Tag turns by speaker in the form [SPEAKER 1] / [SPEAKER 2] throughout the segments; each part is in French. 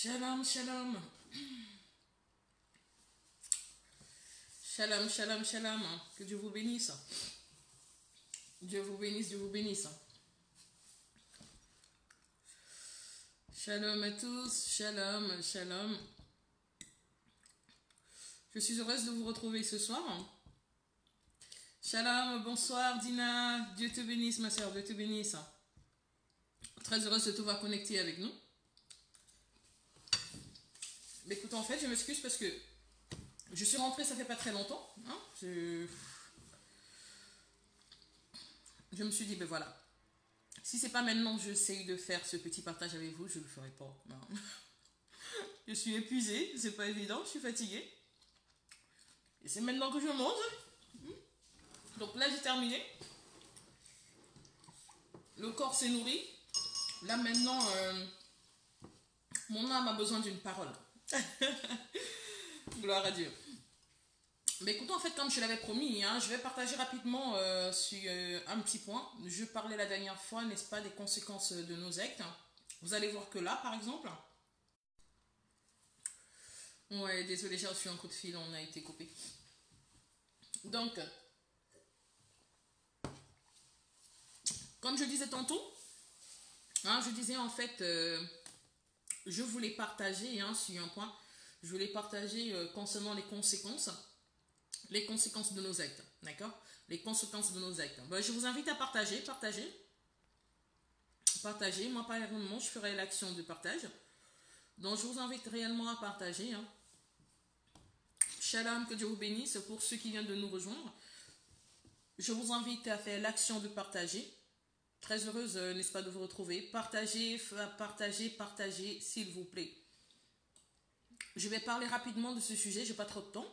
[SPEAKER 1] Shalom, shalom. Shalom, shalom, shalom. Que Dieu vous bénisse. Dieu vous bénisse, Dieu vous bénisse. Shalom à tous, shalom, shalom. Je suis heureuse de vous retrouver ce soir. Shalom, bonsoir Dina. Dieu te bénisse ma soeur, Dieu te bénisse. Très heureuse de te voir connecter avec nous. Mais écoute, en fait, je m'excuse parce que je suis rentrée, ça fait pas très longtemps. Hein, je me suis dit, ben voilà. Si c'est pas maintenant que j'essaye de faire ce petit partage avec vous, je le ferai pas. Non. Je suis épuisée, c'est pas évident, je suis fatiguée. Et c'est maintenant que je mange. Donc là, j'ai terminé. Le corps s'est nourri. Là, maintenant, mon âme a besoin d'une parole. Gloire à Dieu. Mais écoutez, en fait, comme je l'avais promis, hein, je vais partager rapidement sur un petit point. Je parlais la dernière fois, n'est-ce pas, des conséquences de nos actes. Vous allez voir que là, par exemple... Ouais, désolé, j'ai reçu un coup de fil, on a été coupé. Donc, comme je disais tantôt, hein, je disais en fait, je voulais partager sur un point, je voulais partager concernant les conséquences de nos actes, d'accord? Les conséquences de nos actes. Ben, je vous invite à partager. Moi, par exemple, je ferai l'action de partage. Donc, je vous invite réellement à partager. Hein. Shalom, que Dieu vous bénisse. Pour ceux qui viennent de nous rejoindre, je vous invite à faire l'action de partager. Très heureuse, n'est-ce pas, de vous retrouver. Partagez, s'il vous plaît. Je vais parler rapidement de ce sujet, je n'ai pas trop de temps.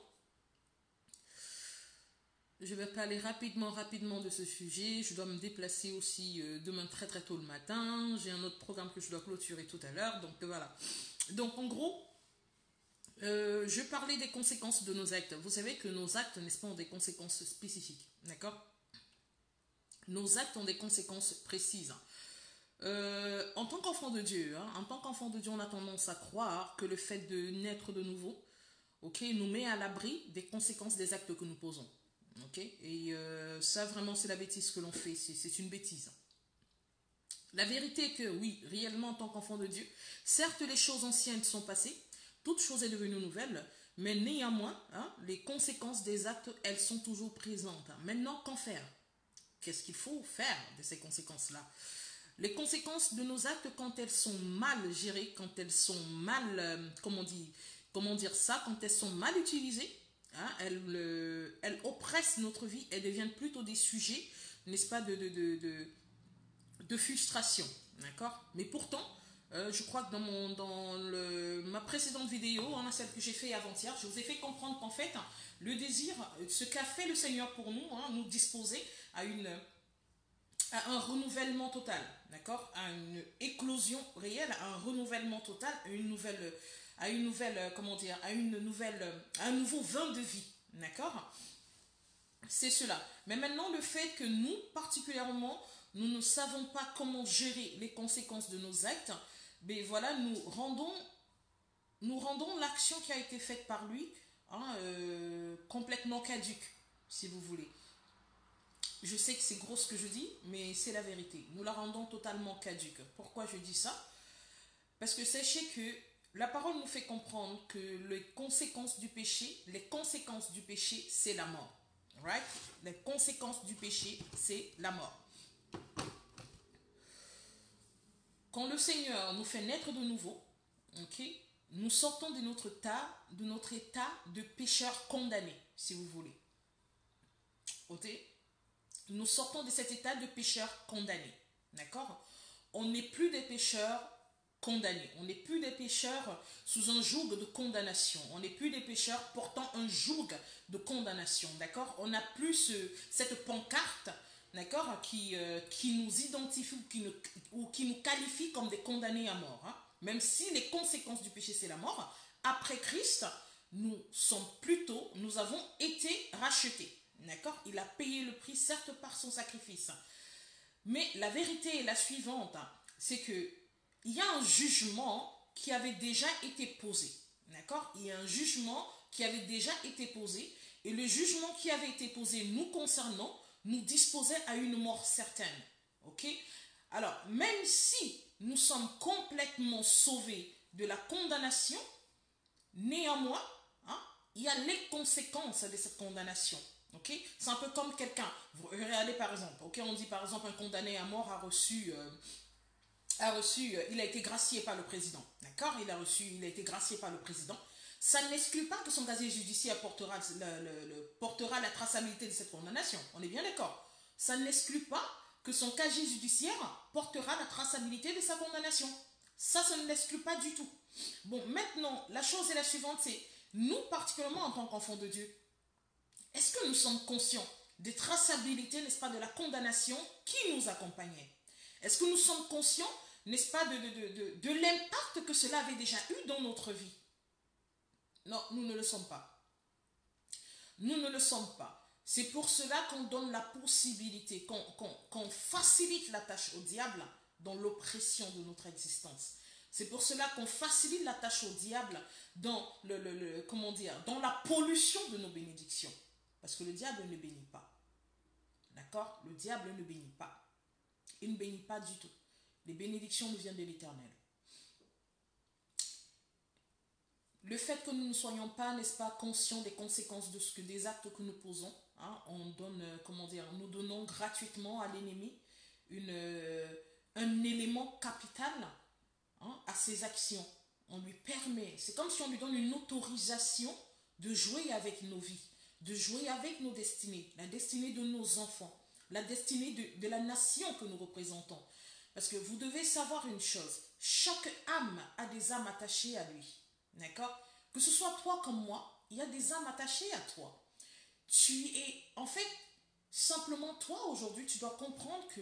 [SPEAKER 1] Je vais parler rapidement de ce sujet. Je dois me déplacer aussi demain très très tôt le matin. J'ai un autre programme que je dois clôturer tout à l'heure. Donc voilà. Donc en gros, je parlais des conséquences de nos actes. Vous savez que nos actes, n'est-ce pas, ont des conséquences spécifiques. D'accord? Nos actes ont des conséquences précises. En tant qu'enfant de Dieu, on a tendance à croire que le fait de naître de nouveau, nous met à l'abri des conséquences des actes que nous posons. Et ça, vraiment, c'est la bêtise que l'on fait. C'est une bêtise. La vérité est que, oui, réellement, en tant qu'enfant de Dieu, certes, les choses anciennes sont passées, toute chose est devenue nouvelle, mais néanmoins, les conséquences des actes, elles sont toujours présentes. Maintenant, qu'en faire? Qu'est-ce qu'il faut faire de ces conséquences-là? Les conséquences de nos actes, quand elles sont mal gérées, quand elles sont mal, comment dire ça, quand elles sont mal utilisées, elles oppressent notre vie, elles deviennent plutôt des sujets, n'est-ce pas, de frustration, d'accord? Mais pourtant, je crois que dans ma précédente vidéo, celle que j'ai fait avant-hier, je vous ai fait comprendre qu'en fait, le désir, ce qu'a fait le Seigneur pour nous, nous disposer à un renouvellement total, d'accord? À une éclosion réelle, à un renouvellement total, à un nouveau vin de vie, d'accord? C'est cela. Mais maintenant, le fait que nous, particulièrement, nous ne savons pas comment gérer les conséquences de nos actes, ben voilà, nous rendons l'action qui a été faite par lui complètement caduque, si vous voulez. Je sais que c'est gros ce que je dis, mais c'est la vérité. Nous la rendons totalement caduque. Pourquoi je dis ça? Parce que sachez que la parole nous fait comprendre que les conséquences du péché, c'est la mort. Right? Les conséquences du péché, c'est la mort. Quand le Seigneur nous fait naître de nouveau, nous sortons de notre état de pécheur condamné, si vous voulez. Nous sortons de cet état de pécheur condamné. D'accord? On n'est plus des pécheurs condamnés. On n'est plus des pécheurs sous un joug de condamnation. On n'est plus des pécheurs portant un joug de condamnation. D'accord? On n'a plus cette pancarte, d'accord, qui nous identifie ou qui nous qualifie comme des condamnés à mort. Même si les conséquences du péché, c'est la mort, après Christ, nous avons été rachetés. D'accord? Il a payé le prix, certes, par son sacrifice. Mais la vérité est la suivante, c'est que il y a un jugement qui avait déjà été posé. D'accord? Il y a un jugement qui avait déjà été posé. Et le jugement qui avait été posé nous concernant nous disposait à une mort certaine. Ok? Alors, même si nous sommes complètement sauvés de la condamnation, néanmoins, hein, il y a les conséquences de cette condamnation. Okay? C'est un peu comme quelqu'un, vous regardez par exemple, okay, on dit par exemple un condamné à mort il a été gracié par le président, d'accord? Il a été gracié par le président. Ça n'exclut pas que son casier judiciaire portera la traçabilité de cette condamnation. On est bien d'accord? Ça n'exclut pas que son casier judiciaire portera la traçabilité de sa condamnation. Ça ne l'exclut pas du tout. Bon, maintenant, la chose est la suivante, c'est nous, particulièrement en tant qu'enfants de Dieu, est-ce que nous sommes conscients des traçabilités, n'est-ce pas, de la condamnation qui nous accompagnait? Est-ce que nous sommes conscients, n'est-ce pas, de l'impact que cela avait déjà eu dans notre vie? Non, nous ne le sommes pas. Nous ne le sommes pas. C'est pour cela qu'on donne la possibilité, qu'on facilite la tâche au diable dans l'oppression de notre existence. C'est pour cela qu'on facilite la tâche au diable dans, dans la pollution de nos bénédictions. Parce que le diable ne bénit pas. D'accord? Le diable ne bénit pas. Il ne bénit pas du tout. Les bénédictions nous viennent de l'Éternel. Le fait que nous ne soyons pas, n'est-ce pas, conscients des conséquences des actes que nous posons, hein, nous donnons gratuitement à l'ennemi un élément capital, hein, à ses actions. On lui permet, c'est comme si on lui donne une autorisation de jouer avec nos vies, de jouer avec nos destinées, la destinée de nos enfants, la destinée de la nation que nous représentons. Parce que vous devez savoir une chose, chaque âme a des âmes attachées à lui. D'accord? Que ce soit toi comme moi, il y a des âmes attachées à toi. En fait, simplement toi aujourd'hui, tu dois comprendre que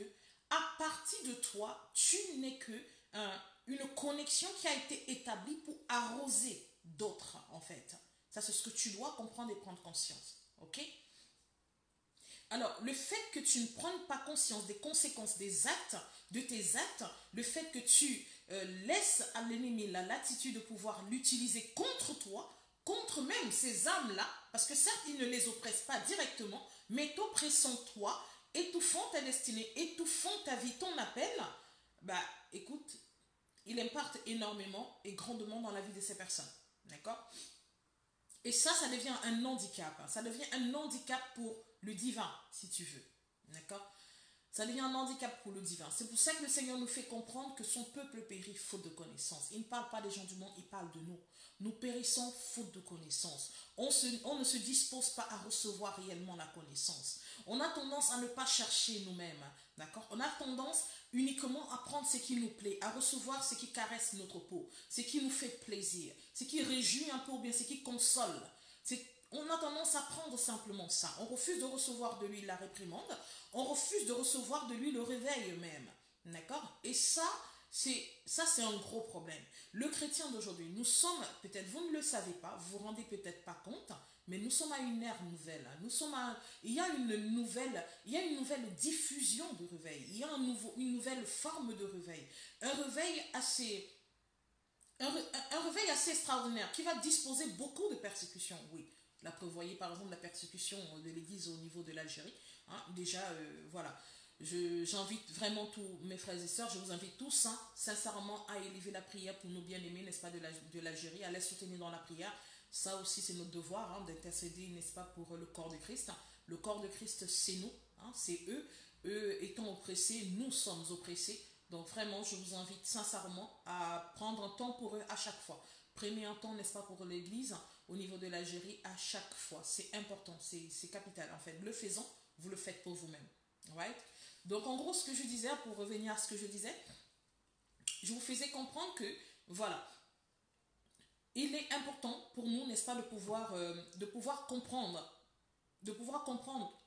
[SPEAKER 1] à partir de toi, tu n'es que une connexion qui a été établie pour arroser d'autres, en fait. Ça, c'est ce que tu dois comprendre et prendre conscience. Ok? Alors, le fait que tu ne prennes pas conscience des conséquences de tes actes, le fait que tu laisses à l'ennemi la latitude de pouvoir l'utiliser contre toi, contre même ces âmes-là, parce que certes, il ne les oppresse pas directement, mais t'oppressant toi, étouffant ta destinée, étouffant ta vie, ton appel, bah, écoute, il impacte énormément et grandement dans la vie de ces personnes. D'accord? Et ça devient un handicap. Ça devient un handicap pour le divin, si tu veux. D'accord? Ça devient un handicap pour le divin. C'est pour ça que le Seigneur nous fait comprendre que son peuple périt faute de connaissance. Il ne parle pas des gens du monde, il parle de nous. Nous périssons faute de connaissance. On ne se dispose pas à recevoir réellement la connaissance. On a tendance à ne pas chercher nous-mêmes. D'accord? On a tendance uniquement à prendre ce qui nous plaît, à recevoir ce qui caresse notre peau, ce qui nous fait plaisir, ce qui réjouit un peu ou bien ce qui console. On a tendance à prendre simplement ça. On refuse de recevoir de lui la réprimande, on refuse de recevoir de lui le réveil même. D'accord? Et ça, c'est un gros problème. Le chrétien d'aujourd'hui, nous sommes, peut-être vous ne le savez pas, vous vous rendez peut-être pas compte, mais nous sommes à une ère nouvelle. Il y a une nouvelle diffusion de réveil. Il y a une nouvelle forme de réveil. Un réveil assez extraordinaire qui va disposer beaucoup de persécutions, oui. Là, prévoyez par exemple la persécution de l'Église au niveau de l'Algérie. Hein, déjà, voilà. J'invite vraiment tous mes frères et sœurs, je vous invite tous, hein, sincèrement, à élever la prière pour nos bien-aimés, n'est-ce pas, de l'Algérie, à les soutenir dans la prière. Ça aussi, c'est notre devoir, hein, d'intercéder, n'est-ce pas, pour le corps de Christ. Le corps de Christ, c'est nous, hein, c'est eux. Eux étant oppressés, nous sommes oppressés. Donc vraiment, je vous invite sincèrement à prendre un temps pour eux à chaque fois. Prenez un temps, n'est-ce pas, pour l'Église au niveau de l'Algérie à chaque fois. C'est important, c'est capital. En fait, le faisant, vous le faites pour vous-même. Right? Donc en gros, ce que je disais, pour revenir à ce que je disais, je vous faisais comprendre que, voilà, il est important pour nous, n'est-ce pas, de pouvoir comprendre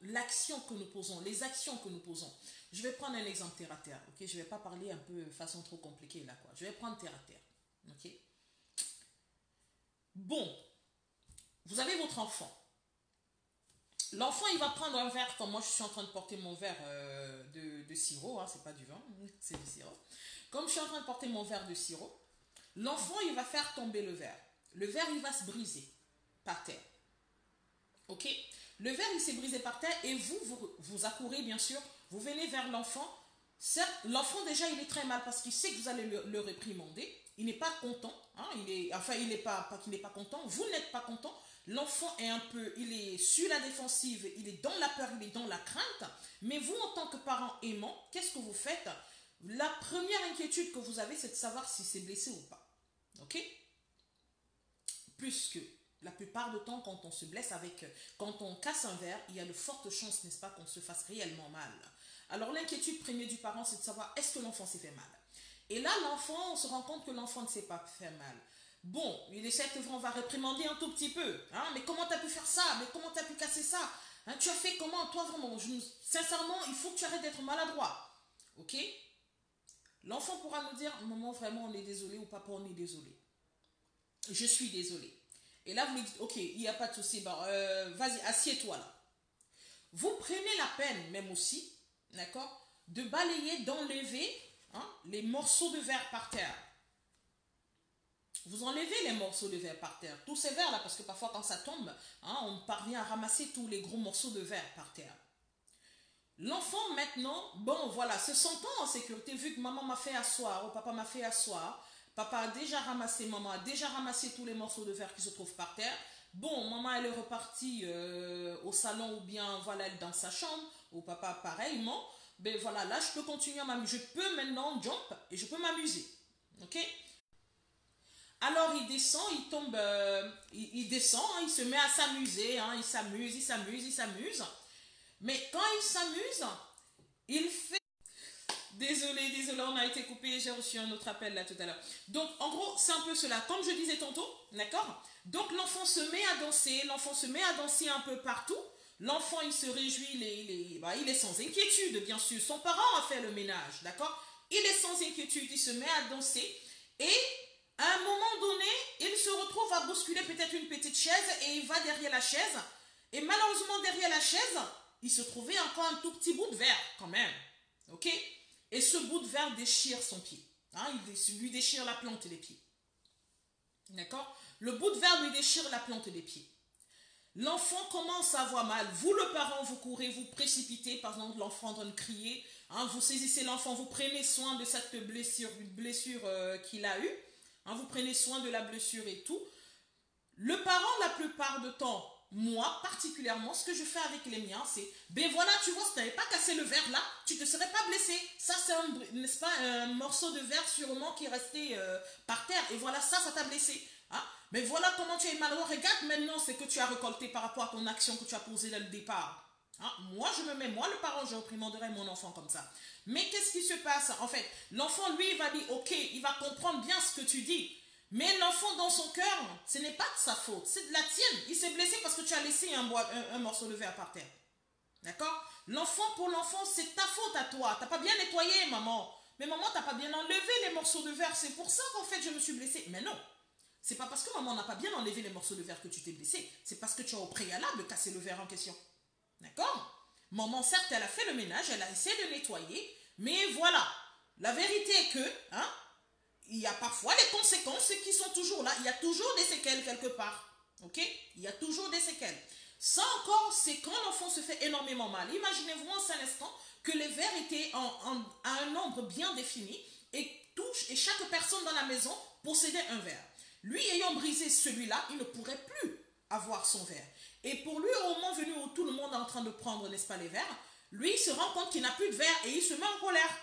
[SPEAKER 1] l'action que nous posons, les actions que nous posons. Je vais prendre un exemple terre à terre, ok? Je ne vais pas parler un peu de façon trop compliquée là, quoi. Je vais prendre terre à terre, ok? Bon, vous avez votre enfant. L'enfant, il va prendre un verre, comme moi je suis en train de porter mon verre de sirop, hein, c'est pas du vin, c'est du sirop. Comme je suis en train de porter mon verre de sirop, l'enfant, il va faire tomber le verre. Le verre, il va se briser par terre. Ok? Le verre, il s'est brisé par terre et vous accourez, bien sûr. Vous venez vers l'enfant. Certes, l'enfant, déjà, il est très mal parce qu'il sait que vous allez le réprimander. Il n'est pas content. Hein, il n'est pas qu'il n'est pas content. Vous n'êtes pas content. L'enfant est il est sur la défensive. Il est dans la peur, il est dans la crainte. Mais vous, en tant que parent aimant, qu'est-ce que vous faites? La première inquiétude que vous avez, c'est de savoir si c'est blessé ou pas. Ok? Puisque la plupart du temps, quand on se blesse quand on casse un verre, il y a de fortes chances, n'est-ce pas, qu'on se fasse réellement mal. Alors l'inquiétude première du parent, c'est de savoir est-ce que l'enfant s'est fait mal. Et là, l'enfant, on se rend compte que l'enfant ne s'est pas fait mal. Bon, il essaie que on va réprimander un tout petit peu. Hein, mais comment tu as pu faire ça? Mais comment tu as pu casser ça? Hein, tu as fait comment? Toi, vraiment, sincèrement, il faut que tu arrêtes d'être maladroit. Ok? L'enfant pourra nous dire, maman, vraiment, on est désolé, ou papa, on est désolé. Je suis désolé. Et là, vous lui dites, ok, il n'y a pas de souci, vas-y, assieds-toi là. Vous prenez la peine, même aussi, d'accord, de balayer, d'enlever les morceaux de verre par terre. Vous enlevez les morceaux de verre par terre, tous ces verres là, parce que parfois quand ça tombe, on parvient à ramasser tous les gros morceaux de verre par terre. L'enfant maintenant, bon voilà, se sentant en sécurité, vu que maman m'a fait asseoir, ou papa m'a fait asseoir, papa a déjà ramassé, maman a déjà ramassé tous les morceaux de verre qui se trouvent par terre. Bon, maman elle est repartie au salon ou bien voilà, elle est dans sa chambre, ou papa pareillement. Ben voilà, là je peux continuer à m'amuser. Je peux maintenant jump et je peux m'amuser. Ok? Alors il descend, il tombe, il descend, il se met à s'amuser, il s'amuse. Mais quand il s'amuse, il fait... Désolé, on a été coupé, j'ai reçu un autre appel là tout à l'heure. Donc en gros, c'est un peu cela, comme je disais tantôt, d'accord? Donc l'enfant se met à danser un peu partout. L'enfant, il se réjouit, il est sans inquiétude, bien sûr. Son parent a fait le ménage, d'accord? Il est sans inquiétude, il se met à danser. Et à un moment donné, il se retrouve à bousculer peut-être une petite chaise et il va derrière la chaise. Et malheureusement, derrière la chaise, il se trouvait encore un tout petit bout de verre, quand même. Ok? Et ce bout de verre déchire son pied. Il lui déchire la plante des pieds. D'accord? Le bout de verre lui déchire la plante des pieds. L'enfant commence à avoir mal. Vous, le parent, vous courez, vous précipitez. Par exemple, l'enfant est en train de crier. Vous saisissez l'enfant, vous prenez soin de cette blessure, qu'il a eue. Vous prenez soin de la blessure et tout. Le parent, la plupart du temps, moi particulièrement, ce que je fais avec les miens, c'est, ben voilà, tu vois, si tu n'avais pas cassé le verre là, tu ne te serais pas blessé. Ça, c'est n'est-ce pas, un morceau de verre sûrement qui est resté par terre. Et voilà, ça t'a blessé. Mais voilà comment tu es malheureux. Regarde maintenant ce que tu as récolté par rapport à ton action que tu as posée dès le départ. Moi, moi, le parent, je réprimanderai mon enfant comme ça. Mais qu'est-ce qui se passe? En fait, l'enfant, lui, il va dire, ok, il va comprendre bien ce que tu dis. Mais l'enfant, dans son cœur, ce n'est pas de sa faute, c'est de la tienne. Il s'est blessé parce que tu as laissé un morceau de verre par terre. D'accord? L'enfant, pour l'enfant, c'est ta faute à toi. Tu n'as pas bien nettoyé, maman. Mais maman, tu n'as pas bien enlevé les morceaux de verre. C'est pour ça qu'en fait, je me suis blessée. Mais non. C'est pas parce que maman n'a pas bien enlevé les morceaux de verre que tu t'es blessé. C'est parce que tu as au préalable cassé le verre en question. D'accord? Maman, certes, elle a fait le ménage, elle a essayé de nettoyer. Mais voilà. La vérité est que, il y a parfois les conséquences qui sont toujours là. Il y a toujours des séquelles quelque part. Ok? Il y a toujours des séquelles. Ça encore, c'est quand l'enfant se fait énormément mal. Imaginez-vous un instant que les verres étaient à un nombre bien défini et chaque personne dans la maison possédait un verre. Lui ayant brisé celui-là, il ne pourrait plus avoir son verre. Et pour lui, au moment venu où tout le monde est en train de prendre, n'est-ce pas, les verres, lui, il se rend compte qu'il n'a plus de verre et il se met en colère.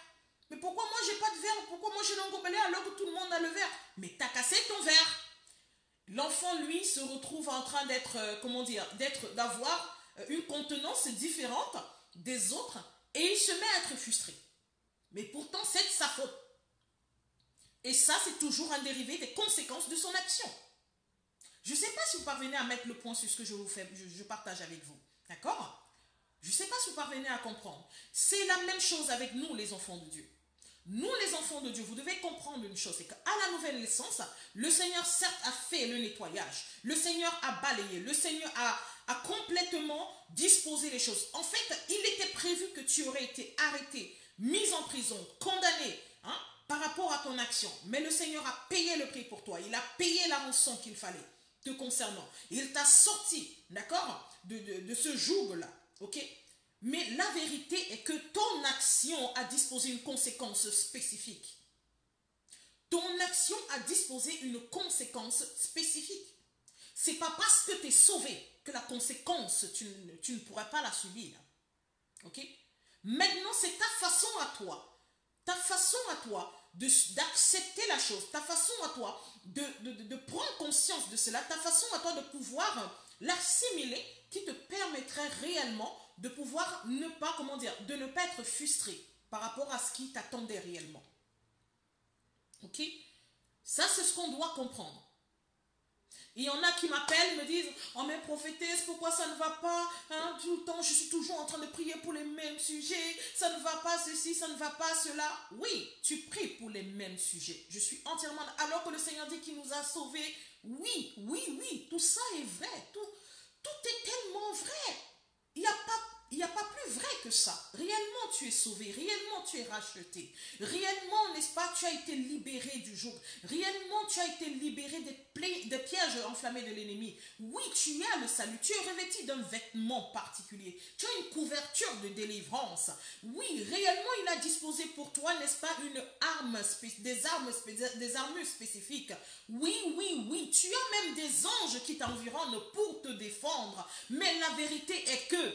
[SPEAKER 1] Mais pourquoi moi j'ai pas de verre? Pourquoi moi j'ai l'engobelé alors que tout le monde a le verre? Mais t'as cassé ton verre. L'enfant, lui, se retrouve en train d'avoir une contenance différente des autres et il se met à être frustré. Mais pourtant, c'est de sa faute. Et ça, c'est toujours un dérivé des conséquences de son action. Je ne sais pas si vous parvenez à mettre le point sur ce que je partage avec vous. D'accord? Je ne sais pas si vous parvenez à comprendre. C'est la même chose avec nous, les enfants de Dieu. Nous, les enfants de Dieu, vous devez comprendre une chose, c'est qu'à la nouvelle naissance, le Seigneur, certes, a fait le nettoyage. Le Seigneur a balayé. Le Seigneur a complètement disposé les choses. En fait, il était prévu que tu aurais été arrêté, mis en prison, condamné, par rapport à ton action. Mais le Seigneur a payé le prix pour toi. Il a payé la rançon qu'il fallait te concernant. Il t'a sorti, d'accord, de ce joug-là. Ok? Mais la vérité est que ton action a disposé une conséquence spécifique. Ton action a disposé une conséquence spécifique. C'est pas parce que tu es sauvé que la conséquence, tu ne pourras pas la subir. Ok? Maintenant, c'est ta façon à toi. Ta façon à toi d'accepter la chose. Ta façon à toi de prendre conscience de cela. Ta façon à toi de pouvoir l'assimiler qui te permettrait réellement de pouvoir ne pas, comment dire, de ne pas être frustré par rapport à ce qui t'attendait réellement. Ok? Ça, c'est ce qu'on doit comprendre. Il y en a qui m'appellent, me disent « Oh mais prophétesse, pourquoi ça ne va pas hein, tout le temps, je suis toujours en train de prier pour les mêmes sujets. Ça ne va pas ceci, ça ne va pas cela. » Oui, tu pries pour les mêmes sujets. Je suis entièrement... Alors que le Seigneur dit qu'il nous a sauvés. Oui, oui, oui, tout ça est vrai. Tout est tellement vrai. Il n'y a pas plus vrai que ça. Réellement, tu es sauvé. Réellement, tu es racheté. Réellement, n'est-ce pas, tu as été libéré du joug. Réellement, tu as été libéré des pièges enflammés de l'ennemi. Oui, tu as le salut. Tu es revêtu d'un vêtement particulier. Tu as une couverture de délivrance. Oui, réellement, il a disposé pour toi, n'est-ce pas, une arme, des armures spécifiques. Oui, oui, oui. Tu as même des anges qui t'environnent pour te défendre. Mais la vérité est que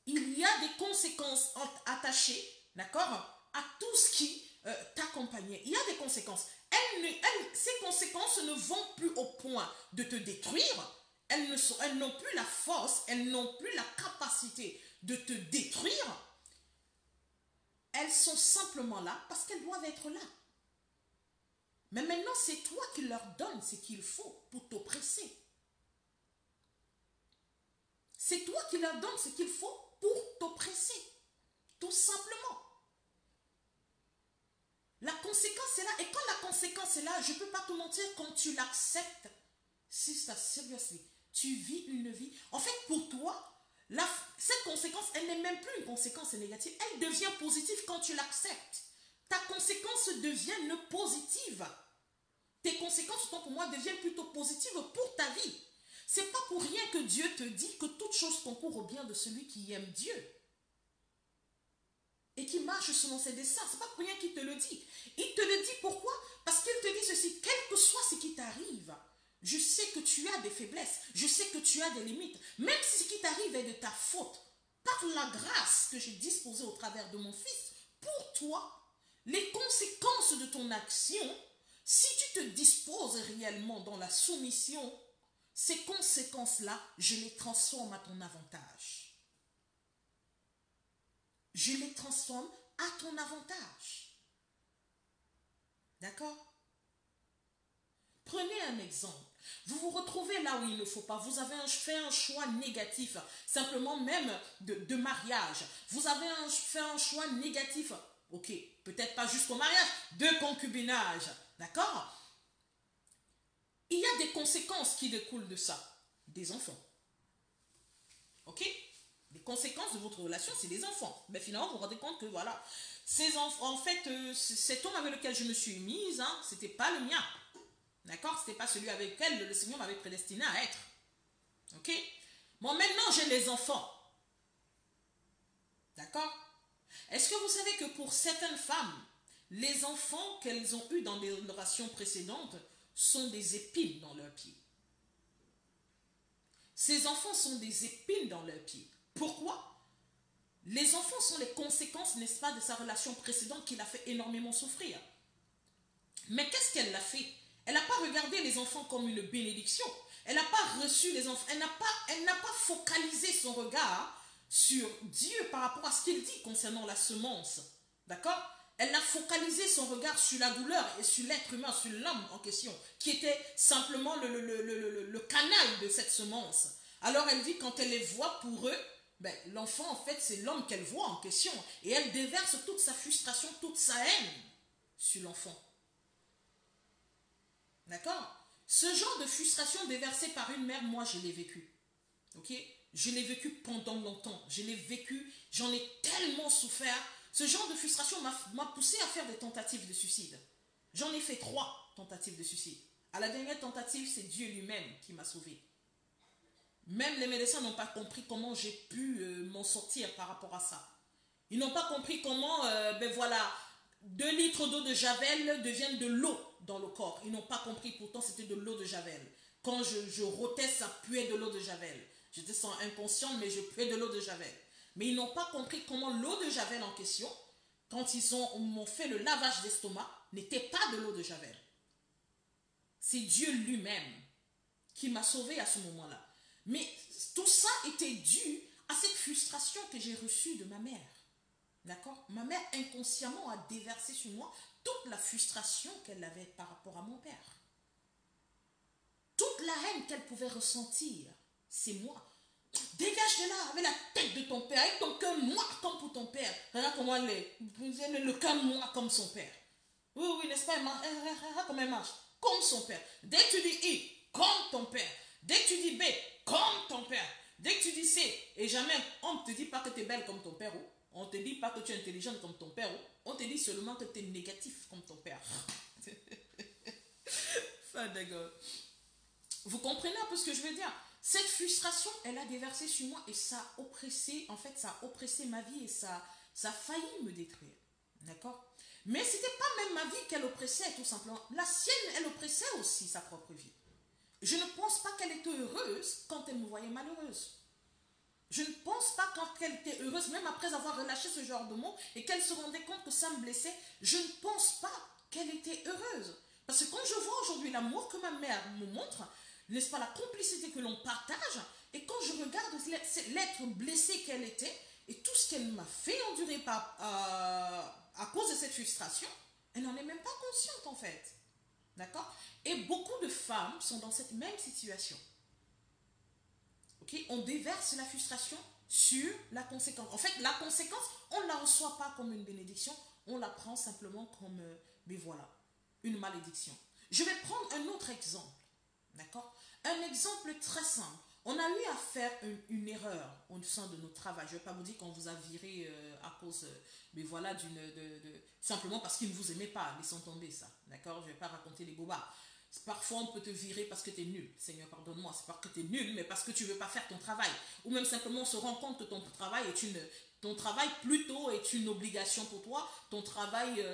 [SPEAKER 1] il y a des conséquences attachées, d'accord, à tout ce qui t'accompagnait. Il y a des conséquences. Ces conséquences ne vont plus au point de te détruire. Elles n'ont plus la force, elles n'ont plus la capacité de te détruire. Elles sont simplement là parce qu'elles doivent être là. Mais maintenant, c'est toi qui leur donnes ce qu'il faut pour t'oppresser. C'est toi qui leur donnes ce qu'il faut pour t'oppresser. Tout simplement. La conséquence est là. Et quand la conséquence est là, je ne peux pas te mentir, quand tu l'acceptes, sister, seriously, tu vis une vie. En fait, pour toi, cette conséquence, elle n'est même plus une conséquence négative. Elle devient positive quand tu l'acceptes. Ta conséquence devient positive. Tes conséquences, autant pour moi, deviennent plutôt positives pour ta vie. C'est pas pour rien que Dieu te dit que toute chose concourt au bien de celui qui aime Dieu et qui marche selon ses desseins. C'est pas pour rien qu'il te le dit. Il te le dit pourquoi? Parce qu'il te dit ceci, quel que soit ce qui t'arrive, je sais que tu as des faiblesses, je sais que tu as des limites, même si ce qui t'arrive est de ta faute, par la grâce que j'ai disposée au travers de mon Fils, pour toi, les conséquences de ton action, si tu te disposes réellement dans la soumission, ces conséquences-là, je les transforme à ton avantage. Je les transforme à ton avantage. D'accord? Prenez un exemple. Vous vous retrouvez là où il ne faut pas. Vous avez fait un choix négatif, simplement même de mariage. Vous avez fait un choix négatif, ok, peut-être pas jusqu'au mariage, de concubinage. D'accord? Il y a des conséquences qui découlent de ça. Des enfants. Ok? Les conséquences de votre relation, c'est des enfants. Mais finalement, vous vous rendez compte que voilà, ces enfants, en fait, cet homme avec lequel je me suis mise, hein, c'était pas le mien. D'accord? C'était pas celui avec lequel le Seigneur m'avait prédestiné à être. Ok? Bon, maintenant, j'ai les enfants. D'accord? Est-ce que vous savez que pour certaines femmes, les enfants qu'elles ont eus dans des relations précédentes sont des épines dans leurs pieds? Ces enfants sont des épines dans leurs pieds. Pourquoi? Les enfants sont les conséquences, n'est-ce pas, de sa relation précédente qui l'a fait énormément souffrir. Mais qu'est-ce qu'elle a fait? Elle n'a pas regardé les enfants comme une bénédiction. Elle n'a pas reçu les enfants. Elle n'a pas focalisé son regard sur Dieu par rapport à ce qu'il dit concernant la semence. D'accord? Elle a focalisé son regard sur la douleur et sur l'être humain, sur l'homme en question, qui était simplement le canal de cette semence. Alors elle dit, quand elle les voit pour eux, ben, l'enfant, en fait, c'est l'homme qu'elle voit en question. Et elle déverse toute sa frustration, toute sa haine sur l'enfant. D'accord? Ce genre de frustration déversée par une mère, moi, je l'ai vécu. Ok? Je l'ai vécu pendant longtemps. Je l'ai vécu, j'en ai tellement souffert Ce genre de frustration m'a poussé à faire des tentatives de suicide. J'en ai fait 3 tentatives de suicide. À la dernière tentative, c'est Dieu lui-même qui m'a sauvé. Même les médecins n'ont pas compris comment j'ai pu m'en sortir par rapport à ça. Ils n'ont pas compris comment, 2 litres d'eau de Javel deviennent de l'eau dans le corps. Ils n'ont pas compris, pourtant c'était de l'eau de Javel. Quand je rotais, ça puait de l'eau de Javel. J'étais inconsciente, mais je puais de l'eau de Javel. Mais ils n'ont pas compris comment l'eau de Javel en question, quand ils m'ont fait le lavage d'estomac, n'était pas de l'eau de Javel. C'est Dieu lui-même qui m'a sauvé à ce moment-là. Mais tout ça était dû à cette frustration que j'ai reçue de ma mère. D'accord? Ma mère inconsciemment a déversé sur moi toute la frustration qu'elle avait par rapport à mon père. Toute la haine qu'elle pouvait ressentir, c'est moi. Dégage de là avec la tête de ton père, avec ton cœur noir comme pour ton père. Regarde comment elle est. Le cœur noir comme son père. Oui, oui, n'est-ce pas? Regarde comment elle marche. Comme son père. Dès que tu dis I, comme ton père. Dès que tu dis B, comme ton père. Dès que tu dis C, et jamais on ne te dit pas que tu es belle comme ton père. On ne te dit pas que tu es intelligente comme ton père. On te dit seulement que tu es négatif comme ton père. Enfin, d'accord. Vous comprenez un peu ce que je veux dire? Cette frustration, elle a déversé sur moi et ça a oppressé, ma vie et ça a failli me détruire. D'accord? Mais ce n'était pas même ma vie qu'elle oppressait, tout simplement. La sienne, elle oppressait aussi sa propre vie. Je ne pense pas qu'elle était heureuse quand elle me voyait malheureuse. Je ne pense pas qu'elle était heureuse, même après avoir relâché ce genre de mots et qu'elle se rendait compte que ça me blessait, je ne pense pas qu'elle était heureuse. Parce que quand je vois aujourd'hui l'amour que ma mère me montre, n'est-ce pas, la complicité que l'on partage, et quand je regarde l'être blessé qu'elle était, et tout ce qu'elle m'a fait endurer à cause de cette frustration, elle n'en est même pas consciente en fait. D'accord? Et beaucoup de femmes sont dans cette même situation. Okay? On déverse la frustration sur la conséquence. En fait, la conséquence, on ne la reçoit pas comme une bénédiction, on la prend simplement comme, une malédiction. Je vais prendre un autre exemple. D'accord? Un exemple très simple. On a eu à faire une erreur au sein de notre travail. Je ne vais pas vous dire qu'on vous a viré à cause, simplement parce qu'il ne vous aimait pas. Laissons tomber ça. D'accord? Je ne vais pas raconter les bobards. Parfois, on peut te virer parce que tu es nul. Seigneur, pardonne-moi, c'est pas que tu es nul, mais parce que tu ne veux pas faire ton travail. Ou même simplement, on se rend compte que ton travail plutôt est une obligation pour toi. Ton travail,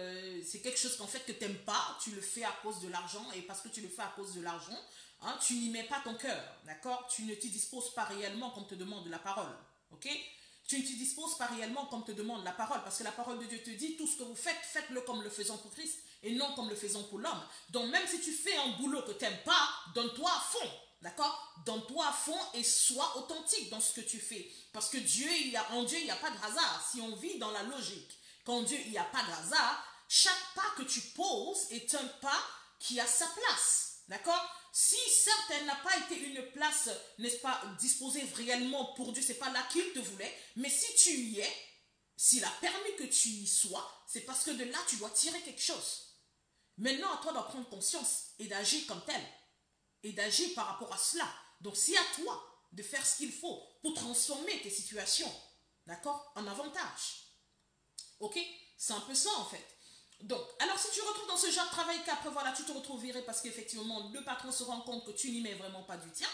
[SPEAKER 1] c'est quelque chose qu'en fait que tu n'aimes pas. Tu le fais à cause de l'argent. Et parce que tu le fais à cause de l'argent, hein, tu n'y mets pas ton cœur. D'accord? Tu ne t'y disposes pas réellement comme te demande la parole. Ok? Tu ne t'y disposes pas réellement comme te demande la parole. Parce que la parole de Dieu te dit, tout ce que vous faites, faites-le comme le faisons pour Christ. Et non comme le faisons pour l'homme. Donc même si tu fais un boulot que tu n'aimes pas, donne-toi à fond. D'accord? Donne-toi à fond et sois authentique dans ce que tu fais. Parce que en Dieu, il n'y a pas de hasard. Si on vit dans la logique qu'en Dieu, il n'y a pas de hasard, chaque pas que tu poses est un pas qui a sa place. D'accord? Si certes, elle n'a pas été une place, n'est-ce pas, disposée réellement pour Dieu, c'est pas là qu'il te voulait, mais si tu y es, s'il a permis que tu y sois, c'est parce que de là, tu dois tirer quelque chose. Maintenant, à toi d'en prendre conscience et d'agir comme tel. Et d'agir par rapport à cela. Donc, c'est à toi de faire ce qu'il faut pour transformer tes situations, d'accord, en avantage. Ok? C'est un peu ça, en fait. Donc, alors si tu retrouves dans ce genre de travail qu'après, voilà, tu te retrouves viré parce qu'effectivement, le patron se rend compte que tu n'y mets vraiment pas du tien,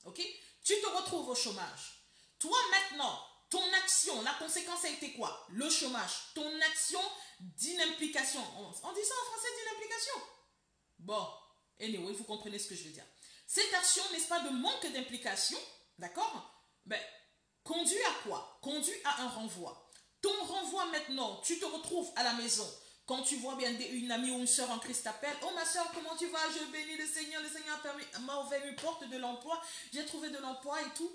[SPEAKER 1] ok? Tu te retrouves au chômage. Toi, maintenant, ton action, la conséquence a été quoi? Le chômage. Ton action d'inimplication. On dit ça en français, d'inimplication? Bon, anyway, vous comprenez ce que je veux dire. Cette action, n'est-ce pas, de manque d'implication, d'accord? Ben, conduit à quoi? Conduit à un renvoi. Ton renvoi maintenant, tu te retrouves à la maison. Quand tu vois bien une amie ou une soeur en Christ t'appelle, oh ma soeur, comment tu vas? Je bénis le Seigneur m'a ouvert une porte de l'emploi, j'ai trouvé de l'emploi et tout.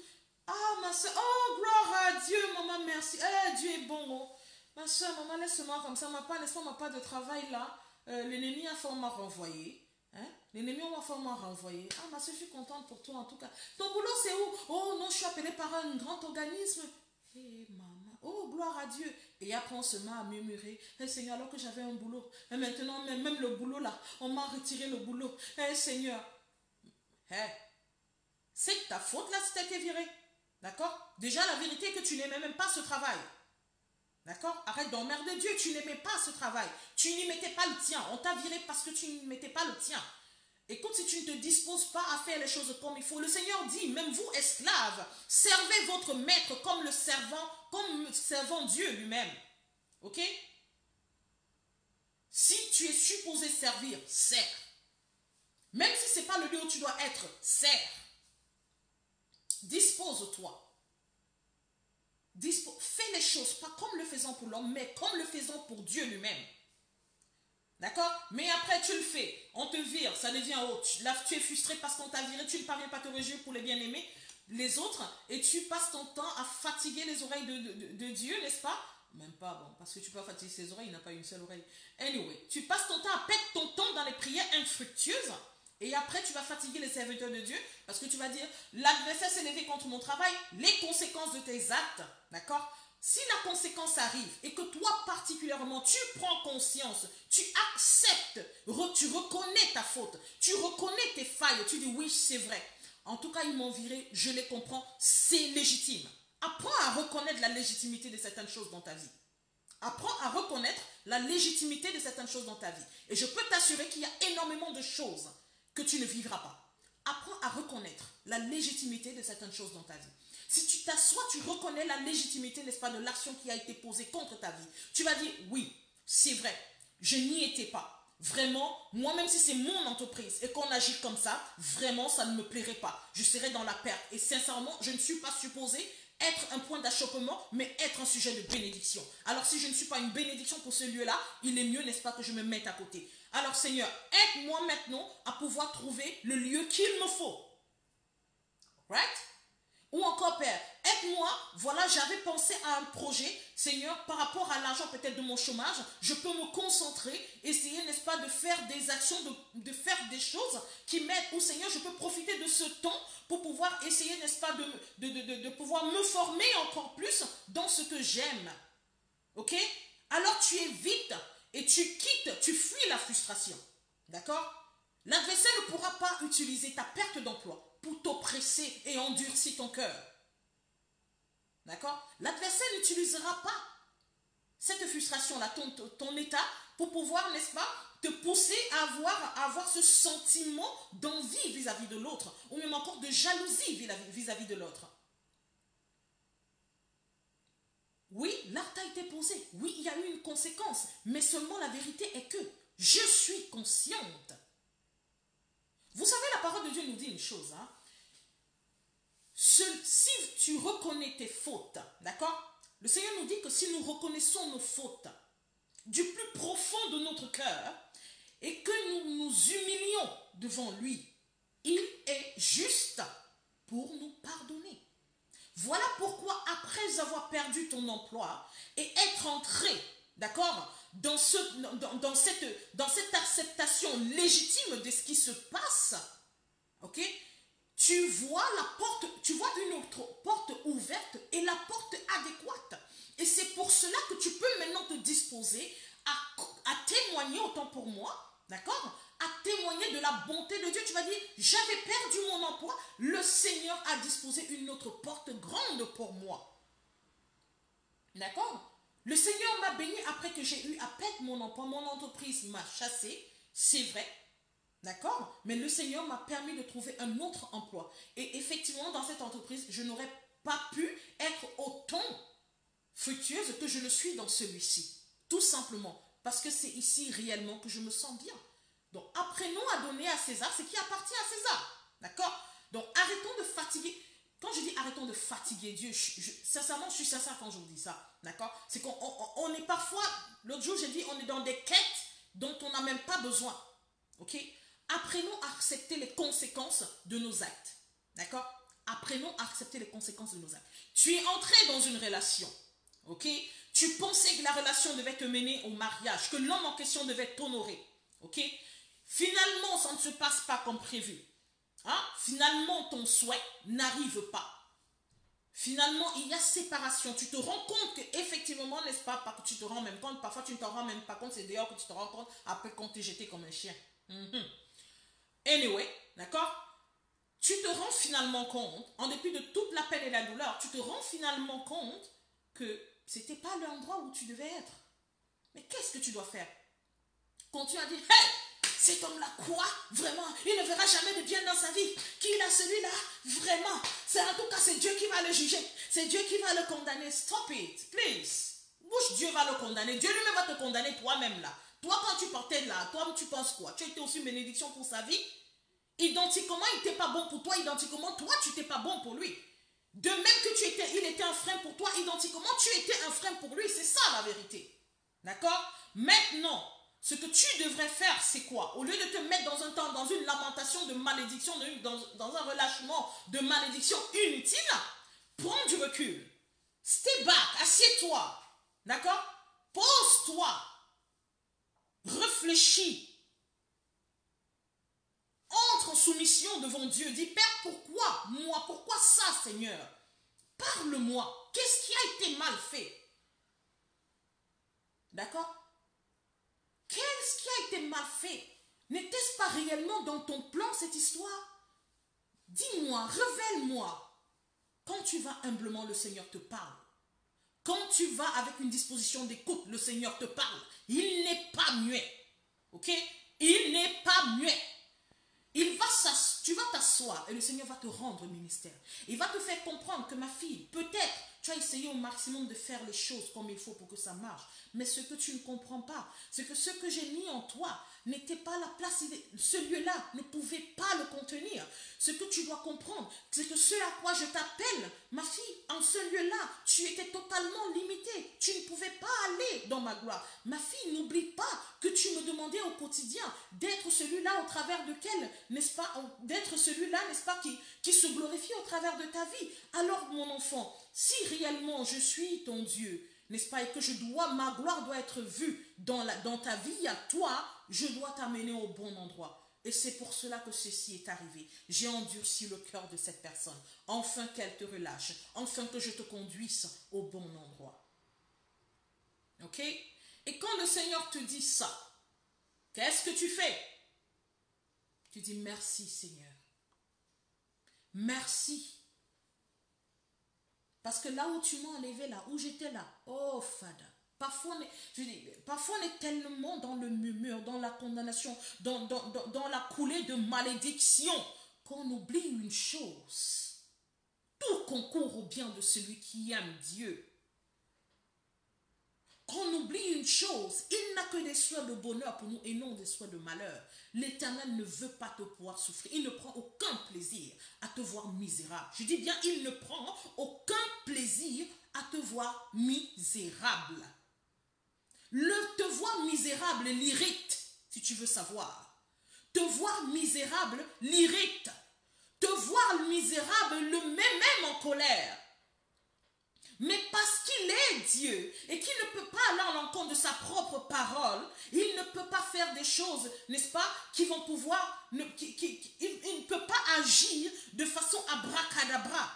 [SPEAKER 1] Ah ma soeur, oh gloire à Dieu, maman, merci. Dieu est bon. Oh. Ma soeur, maman, laisse-moi comme ça, n'est-ce pas, on n'a pas de travail là. L'ennemi a fait m'a renvoyé. Hein? L'ennemi m'a fait m'a renvoyé. Ah ma soeur, je suis contente pour toi en tout cas. Ton boulot c'est où? Oh non, je suis appelée par un grand organisme. Hé maman. Oh, gloire à Dieu. Et après, on se met à murmurer. Seigneur, alors que j'avais un boulot. Et maintenant, même le boulot là, on m'a retiré le boulot. Seigneur. C'est de ta faute là si tu as été viré. D'accord? Déjà, la vérité est que tu n'aimais même pas ce travail. D'accord? Arrête d'emmerder Dieu. Tu n'aimais pas ce travail. Tu n'y mettais pas le tien. On t'a viré parce que tu n'y mettais pas le tien. Écoute, si tu ne te disposes pas à faire les choses comme il faut, le Seigneur dit, même vous, esclaves, servez votre maître comme servant Dieu lui-même. Ok? Si tu es supposé servir, sers. Même si ce n'est pas le lieu où tu dois être, sers. Dispose-toi. Fais les choses, pas comme le faisant pour l'homme, mais comme le faisant pour Dieu lui-même. D'accord? Mais après, tu le fais, on te vire, ça devient haut. Là, tu es frustré parce qu'on t'a viré, tu ne parviens pas à te réjouir pour les bien-aimés, les autres, et tu passes ton temps à fatiguer les oreilles de Dieu, n'est-ce pas? Même pas, bon, parce que tu peux fatiguer ses oreilles, il n'a pas une seule oreille. Anyway, tu passes ton temps à perdre ton temps dans les prières infructueuses, et après, tu vas fatiguer les serviteurs de Dieu, parce que tu vas dire, l'adversaire s'est levé contre mon travail, les conséquences de tes actes, d'accord? Si la conséquence arrive et que toi particulièrement tu prends conscience, tu acceptes, tu reconnais ta faute, tu reconnais tes failles, tu dis oui c'est vrai. En tout cas ils m'ont viré, je les comprends, c'est légitime. Apprends à reconnaître la légitimité de certaines choses dans ta vie. Apprends à reconnaître la légitimité de certaines choses dans ta vie. Et je peux t'assurer qu'il y a énormément de choses que tu ne vivras pas. Apprends à reconnaître la légitimité de certaines choses dans ta vie. Si tu t'assois, tu reconnais la légitimité, n'est-ce pas, de l'action qui a été posée contre ta vie. Tu vas dire, oui, c'est vrai, je n'y étais pas. Vraiment, moi même si c'est mon entreprise et qu'on agit comme ça, vraiment, ça ne me plairait pas. Je serais dans la perte. Et sincèrement, je ne suis pas supposée être un point d'achoppement, mais être un sujet de bénédiction. Alors si je ne suis pas une bénédiction pour ce lieu-là, il est mieux, n'est-ce pas, que je me mette à côté. Alors Seigneur, aide-moi maintenant à pouvoir trouver le lieu qu'il me faut. Right? Ou encore, Père, aide-moi, voilà, j'avais pensé à un projet, Seigneur, par rapport à l'argent peut-être de mon chômage, je peux me concentrer, essayer, n'est-ce pas, de faire des actions, de faire des choses qui m'aident, ou Seigneur, je peux profiter de ce temps pour pouvoir essayer, n'est-ce pas, de pouvoir me former encore plus dans ce que j'aime. Ok? Alors tu évites et tu quittes, tu fuis la frustration. D'accord? L'adversaire ne pourra pas utiliser ta perte d'emploi pour t'oppresser et endurcir ton cœur. D'accord? L'adversaire n'utilisera pas cette frustration-là, ton état, pour pouvoir, n'est-ce pas, te pousser à avoir ce sentiment d'envie vis-à-vis de l'autre, ou même encore de jalousie vis-à-vis de l'autre. Oui, l'acte a été posé. Oui, il y a eu une conséquence. Mais seulement la vérité est que je suis consciente. Vous savez, la parole de Dieu nous dit une chose. Hein? Si tu reconnais tes fautes, d'accord? Le Seigneur nous dit que si nous reconnaissons nos fautes du plus profond de notre cœur et que nous nous humilions devant lui, il est juste pour nous pardonner. Voilà pourquoi après avoir perdu ton emploi et être entré, d'accord, dans cette acceptation légitime de ce qui se passe, ok, tu vois une autre porte ouverte et la porte adéquate. Et c'est pour cela que tu peux maintenant te disposer à témoigner, autant pour moi, d'accord, à témoigner de la bonté de Dieu. Tu vas dire, j'avais perdu mon emploi, le Seigneur a disposé une autre porte grande pour moi. D'accord? Le Seigneur m'a béni après que j'ai eu à perdre mon emploi, mon entreprise m'a chassé, c'est vrai. D'accord? Mais le Seigneur m'a permis de trouver un autre emploi. Et effectivement, dans cette entreprise, je n'aurais pas pu être autant fructueuse que je le suis dans celui-ci. Tout simplement. Parce que c'est ici réellement que je me sens bien. Donc, apprenons à donner à César ce qui appartient à César. D'accord? Donc, arrêtons de fatiguer. Quand je dis arrêtons de fatiguer Dieu, sincèrement, je suis sincère quand je vous dis ça. D'accord? C'est qu'on est parfois, l'autre jour, j'ai dit, on est dans des quêtes dont on n'a même pas besoin. Ok? Apprenons à accepter les conséquences de nos actes. D'accord? Apprenons à accepter les conséquences de nos actes. Tu es entré dans une relation. Ok? Tu pensais que la relation devait te mener au mariage, que l'homme en question devait t'honorer. Ok? Finalement, ça ne se passe pas comme prévu. Hein? Finalement, ton souhait n'arrive pas. Finalement, il y a séparation. Tu te rends compte qu'effectivement, n'est-ce pas, pas que tu te rends même compte, parfois tu ne t'en rends même pas compte, c'est d'ailleurs que tu te rends compte après qu'on t'ait jeté comme un chien. Anyway, d'accord? Tu te rends finalement compte, en dépit de toute la peine et la douleur, tu te rends finalement compte que c'était pas l'endroit où tu devais être. Mais qu'est-ce que tu dois faire? Continue à dire, hey, cet homme-là, quoi? Vraiment, il ne verra jamais de bien dans sa vie. Qui a celui-là? Vraiment. C'est en tout cas, c'est Dieu qui va le juger. C'est Dieu qui va le condamner. Stop it, please. Bouge, Dieu va le condamner. Dieu lui-même va te condamner toi-même là. Toi, quand tu partais là, toi, tu penses quoi? Tu étais aussi une bénédiction pour sa vie? Identiquement, il n'était pas bon pour toi. Identiquement, toi, tu n'étais pas bon pour lui. De même que il était un frein pour toi, identiquement, tu étais un frein pour lui. C'est ça la vérité. D'accord? Maintenant, ce que tu devrais faire, c'est quoi? Au lieu de te mettre dans un temps, dans une lamentation de malédiction, dans un relâchement de malédiction inutile, prends du recul. Step back, assieds-toi. D'accord? Pose-toi. Réfléchis. Entre en soumission devant Dieu. Dis, Père, pourquoi moi? Pourquoi ça, Seigneur? Parle-moi. Qu'est-ce qui a été mal fait? D'accord? Qu'est-ce qui a été mal fait? N'était-ce pas réellement dans ton plan cette histoire? Dis-moi, révèle-moi. Quand tu vas humblement, le Seigneur te parle. Quand tu vas avec une disposition d'écoute, le Seigneur te parle. Il n'est pas muet. Ok? Il n'est pas muet. Tu vas t'asseoir et le Seigneur va te rendre ministère. Il va te faire comprendre que ma fille, peut-être tu as essayé au maximum de faire les choses comme il faut pour que ça marche. Mais ce que tu ne comprends pas, c'est que ce que j'ai mis en toi n'était pas la place. Ce lieu-là ne pouvait pas le contenir. Ce que tu dois comprendre, c'est que ce à quoi je t'appelle, ma fille, en ce lieu-là, tu étais totalement limitée. Tu ne pouvais pas aller dans ma gloire. Ma fille, n'oublie pas que tu me demandais au quotidien d'être celui-là au travers duquel, n'est-ce pas, d'être celui-là, n'est-ce pas, qui se glorifie au travers de ta vie. Alors, mon enfant, si réellement je suis ton Dieu, n'est-ce pas, et que ma gloire doit être vue dans ta vie à toi, je dois t'amener au bon endroit. Et c'est pour cela que ceci est arrivé. J'ai endurci le cœur de cette personne, afin qu'elle te relâche, afin que je te conduise au bon endroit. Ok? Et quand le Seigneur te dit ça, qu'est-ce que tu fais? Tu dis merci Seigneur. Merci. Parce que là où tu m'as enlevé, là où j'étais là, oh Fada, parfois on est tellement dans le murmure, dans la condamnation, dans la coulée de malédiction, qu'on oublie une chose. Tout concourt au bien de celui qui aime Dieu. Qu'on oublie une chose, il n'a que des souhaits de bonheur pour nous et non des souhaits de malheur. L'Éternel ne veut pas te voir souffrir. Il ne prend aucun plaisir à te voir misérable. Je dis bien, il ne prend aucun plaisir à te voir misérable. Te voir misérable l'irrite, si tu veux savoir. Te voir misérable l'irrite. Te voir misérable le met même en colère. Mais parce qu'il est Dieu et qu'il ne peut pas aller à l'encontre de sa propre parole, il ne peut pas faire des choses, n'est-ce pas, qui vont pouvoir, il ne peut pas agir de façon abracadabra.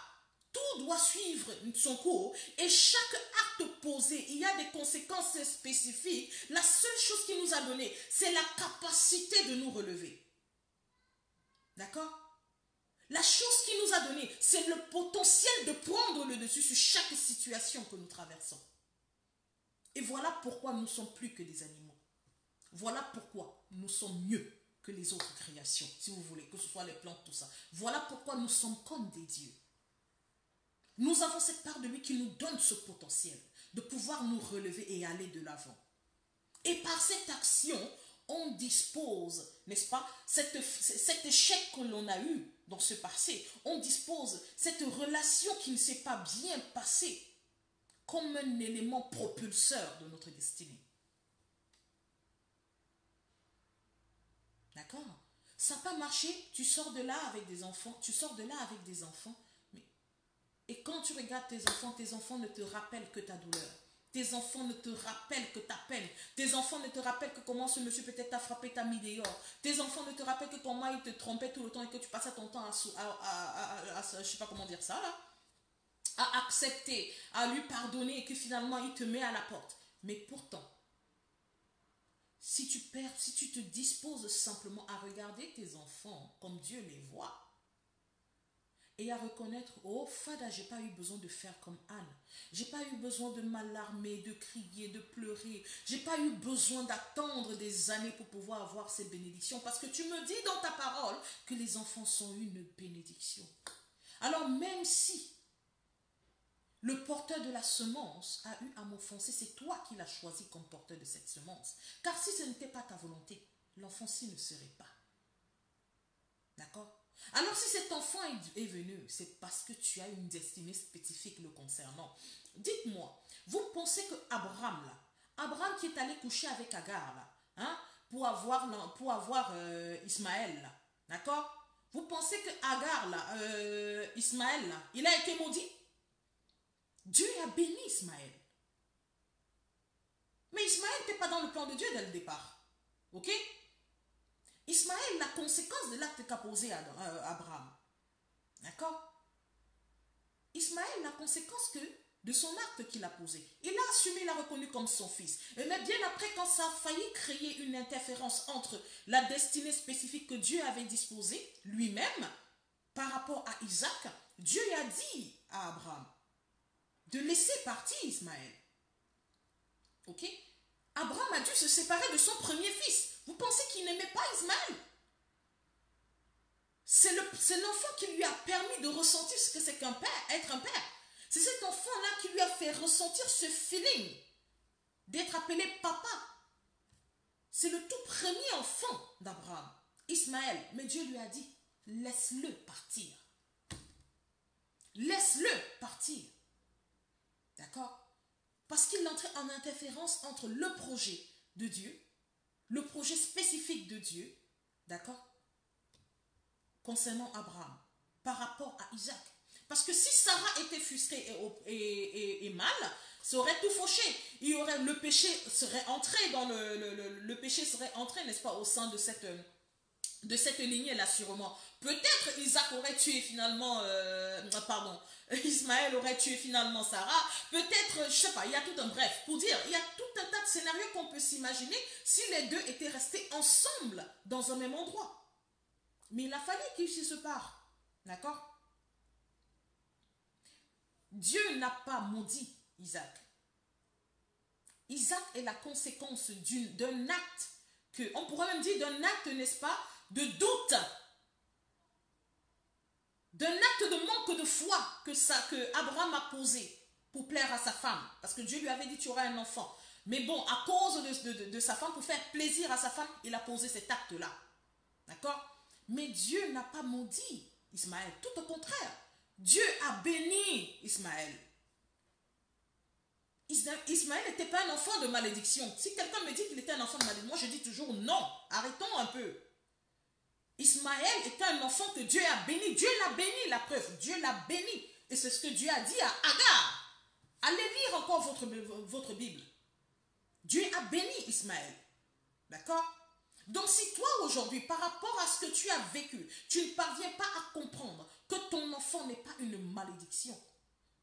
[SPEAKER 1] Tout doit suivre son cours et chaque acte posé, il y a des conséquences spécifiques. La seule chose qu'il nous a donné, c'est la capacité de nous relever. D'accord ? La chose qu'il nous a donnée, c'est le potentiel de prendre le dessus sur chaque situation que nous traversons. Et voilà pourquoi nous ne sommes plus que des animaux. Voilà pourquoi nous sommes mieux que les autres créations, si vous voulez, que ce soit les plantes, tout ça. Voilà pourquoi nous sommes comme des dieux. Nous avons cette part de lui qui nous donne ce potentiel de pouvoir nous relever et aller de l'avant. Et par cette action, on dispose, n'est-ce pas, cet échec que l'on a eu dans ce passé, on dispose cette relation qui ne s'est pas bien passée comme un élément propulseur de notre destinée. D'accord? Ça n'a pas marché, tu sors de là avec des enfants, et quand tu regardes tes enfants ne te rappellent que ta douleur. Tes enfants ne te rappellent que ta peine. Tes enfants ne te rappellent que comment ce monsieur peut-être t'a frappé, t'a mis dehors. Tes enfants ne te rappellent que comment il te trompait tout le temps et que tu passais ton temps à je sais pas comment dire ça là, à accepter, à lui pardonner et que finalement il te met à la porte. Mais pourtant, si tu te disposes simplement à regarder tes enfants comme Dieu les voit, et à reconnaître, oh Fada, j'ai pas eu besoin de faire comme Anne. J'ai pas eu besoin de m'alarmer, de crier, de pleurer. J'ai pas eu besoin d'attendre des années pour pouvoir avoir ces bénédictions. Parce que tu me dis dans ta parole que les enfants sont une bénédiction. Alors même si le porteur de la semence a eu à m'offenser, c'est toi qui l'as choisi comme porteur de cette semence. Car si ce n'était pas ta volonté, l'enfant-ci ne serait pas. D'accord? Alors si cet enfant est venu, c'est parce que tu as une destinée spécifique le concernant. Dites-moi, vous pensez que Abraham qui est allé coucher avec Agar là, hein, pour avoir Ismaël là, d'accord? Vous pensez que Agar là, Ismaël là, il a été maudit? Dieu a béni Ismaël. Mais Ismaël n'était pas dans le plan de Dieu dès le départ. Ok? Ismaël, la conséquence de l'acte qu'a posé Abraham. D'accord? Ismaël, la conséquence de son acte qu'il a posé. Il l'a assumé, il l'a reconnu comme son fils. Mais bien après, quand ça a failli créer une interférence entre la destinée spécifique que Dieu avait disposée, lui-même, par rapport à Isaac, Dieu a dit à Abraham de laisser partir Ismaël. Ok? Abraham a dû se séparer de son premier fils. Vous pensez qu'il n'aimait pas Ismaël? C'est l'enfant qui lui a permis de ressentir ce que c'est qu'un père, être un père. C'est cet enfant-là qui lui a fait ressentir ce feeling d'être appelé papa. C'est le tout premier enfant d'Abraham, Ismaël. Mais Dieu lui a dit, laisse-le partir. Laisse-le partir. D'accord? Parce qu'il entrait en interférence entre le projet de Dieu, le projet spécifique de Dieu, d'accord, concernant Abraham, par rapport à Isaac. Parce que si Sarah était frustrée et mal, ça aurait tout fauché. Le péché serait entré dans le péché serait entré, n'est-ce pas, au sein de cette lignée-là, sûrement. Peut-être Isaac aurait tué finalement, Ismaël aurait tué finalement Sarah. Peut-être, je sais pas, il y a tout un bref. Pour dire, il y a tout un tas de scénarios qu'on peut s'imaginer si les deux étaient restés ensemble dans un même endroit. Mais il a fallu qu'ils se séparent. D'accord? Dieu n'a pas maudit Isaac. Isaac est la conséquence d'un acte, on pourrait même dire d'un acte, n'est-ce pas, de doute, d'un acte de manque de foi que Abraham a posé pour plaire à sa femme. Parce que Dieu lui avait dit, tu auras un enfant. Mais bon, à cause de sa femme, pour faire plaisir à sa femme, il a posé cet acte-là. D'accord? Mais Dieu n'a pas maudit Ismaël. Tout au contraire. Dieu a béni Ismaël. Ismaël n'était pas un enfant de malédiction. Si quelqu'un me dit qu'il était un enfant de malédiction, moi je dis toujours non. Arrêtons un peu. Ismaël était un enfant que Dieu a béni. Dieu l'a béni, la preuve. Dieu l'a béni. Et c'est ce que Dieu a dit à Agar. Allez lire encore votre Bible. Dieu a béni Ismaël. D'accord? Donc si toi aujourd'hui, par rapport à ce que tu as vécu, tu ne parviens pas à comprendre que ton enfant n'est pas une malédiction,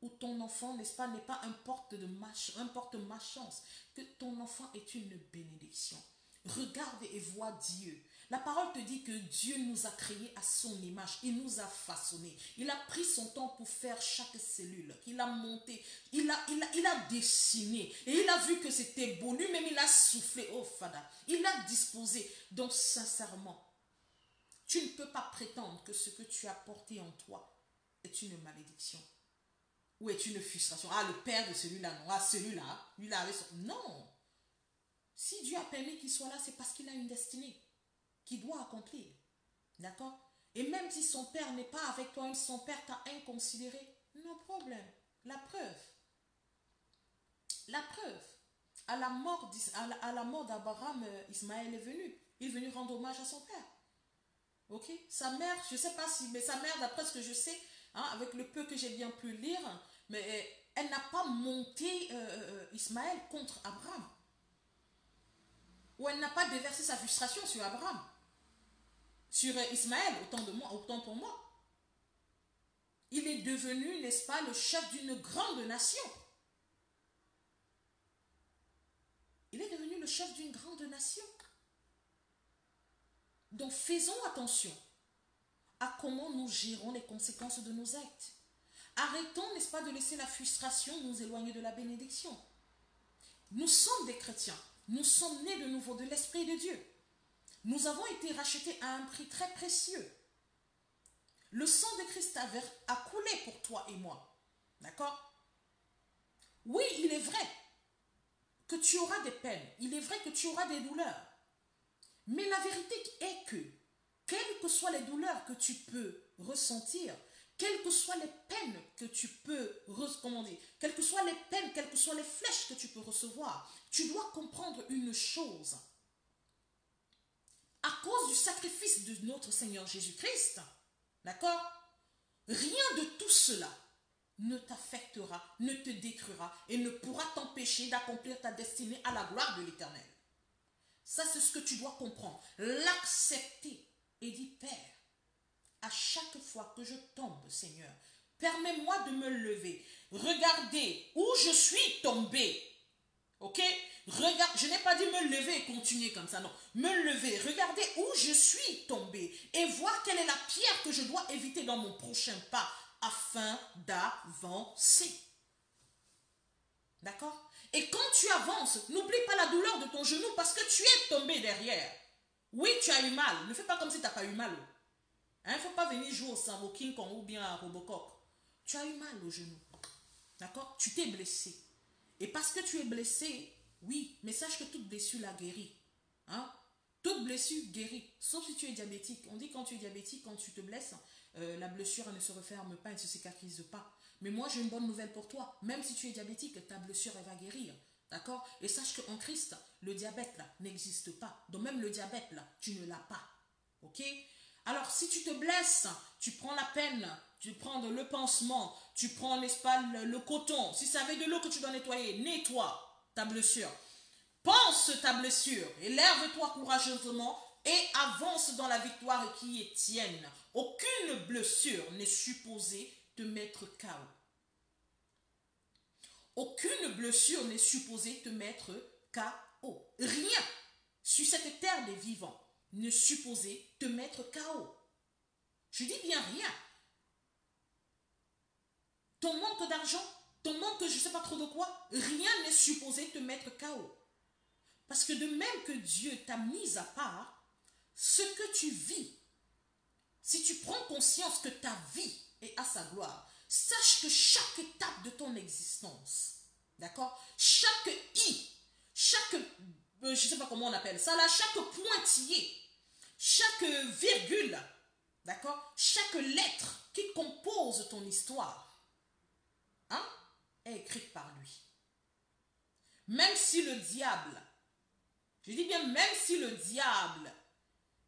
[SPEAKER 1] ou ton enfant, n'est-ce pas, n'est pas un porte-malchance, que ton enfant est une bénédiction. Regarde et vois Dieu. La parole te dit que Dieu nous a créés à son image. Il nous a façonnés. Il a pris son temps pour faire chaque cellule. Il a monté. Il a dessiné. Et il a vu que c'était beau. Lui-même, il a soufflé. Oh, Fada. Il a disposé. Donc, sincèrement, tu ne peux pas prétendre que ce que tu as porté en toi est une malédiction. Ou est une frustration. Ah, le père de celui-là, non. Ah, celui-là, lui-là avait son... Non. Si Dieu a permis qu'il soit là, c'est parce qu'il a une destinée qu'il doit accomplir. D'accord? Et même si son père n'est pas avec toi, son père t'a inconsidéré, no problème. La preuve. La preuve. À la mort d'Abraham, Ismaël est venu. Il est venu rendre hommage à son père. Ok? Sa mère, je ne sais pas si, mais sa mère, d'après ce que je sais, hein, avec le peu que j'ai bien pu lire, mais elle n'a pas monté Ismaël contre Abraham. Ou elle n'a pas déversé sa frustration sur Abraham. Sur Ismaël, autant pour moi. Il est devenu, n'est-ce pas, le chef d'une grande nation. Il est devenu le chef d'une grande nation. Donc faisons attention à comment nous gérons les conséquences de nos actes. Arrêtons, n'est-ce pas, de laisser la frustration nous éloigner de la bénédiction. Nous sommes des chrétiens. Nous sommes nés de nouveau de l'Esprit de Dieu. Nous avons été rachetés à un prix très précieux. Le sang de Christ a coulé pour toi et moi. D'accord? Oui, il est vrai que tu auras des peines. Il est vrai que tu auras des douleurs. Mais la vérité est que, quelles que soient les douleurs que tu peux ressentir, quelles que soient les peines que tu peux, quelles que soient les peines, quelles que soient les flèches que tu peux recevoir, tu dois comprendre une chose. À cause du sacrifice de notre Seigneur Jésus-Christ, d'accord, rien de tout cela ne t'affectera, ne te détruira et ne pourra t'empêcher d'accomplir ta destinée à la gloire de l'Éternel. Ça, c'est ce que tu dois comprendre. L'accepter et dire, Père, à chaque fois que je tombe, Seigneur, permets-moi de me lever. Regardez où je suis tombé. Ok? Regarde, je n'ai pas dit me lever et continuer comme ça, non. Me lever, regardez où je suis tombé et voir quelle est la pierre que je dois éviter dans mon prochain pas afin d'avancer. D'accord? Et quand tu avances, n'oublie pas la douleur de ton genou parce que tu es tombé derrière. Oui, tu as eu mal. Ne fais pas comme si tu n'as pas eu mal. Il ne faut pas venir jouer au cerveau King Kong ou bien à Robocop. Tu as eu mal au genou. D'accord? Tu t'es blessé. Et parce que tu es blessé, oui, mais sache que toute blessure la guérit. Hein? Toute blessure guérit. Sauf si tu es diabétique. On dit quand tu es diabétique, quand tu te blesses, la blessure elle ne se referme pas, elle ne se cicatrise pas. Mais moi, j'ai une bonne nouvelle pour toi. Même si tu es diabétique, ta blessure, elle va guérir. D'accord? Et sache qu'en Christ, le diabète, là, n'existe pas. Donc même le diabète, là, tu ne l'as pas. Ok? Alors, si tu te blesses, tu prends la peine, tu prends le pansement, tu prends, n'est-ce pas, le coton. Si c'est avec de l'eau que tu dois nettoyer, nettoie ta blessure. Pense ta blessure, élève-toi courageusement et avance dans la victoire qui est tienne. Aucune blessure n'est supposée te mettre KO. Aucune blessure n'est supposée te mettre KO. Rien sur cette terre des vivants n'est supposé te mettre KO. Je dis bien rien. Ton manque d'argent, ton manque je ne sais pas trop de quoi, rien n'est supposé te mettre KO. Parce que de même que Dieu t'a mis à part, ce que tu vis, si tu prends conscience que ta vie est à sa gloire, sache que chaque étape de ton existence, d'accord, chaque chaque, je ne sais pas comment on appelle ça là, chaque pointillé, chaque virgule, d'accord, chaque lettre qui compose ton histoire, hein, est écrite par lui. Même si le diable, je dis bien même si le diable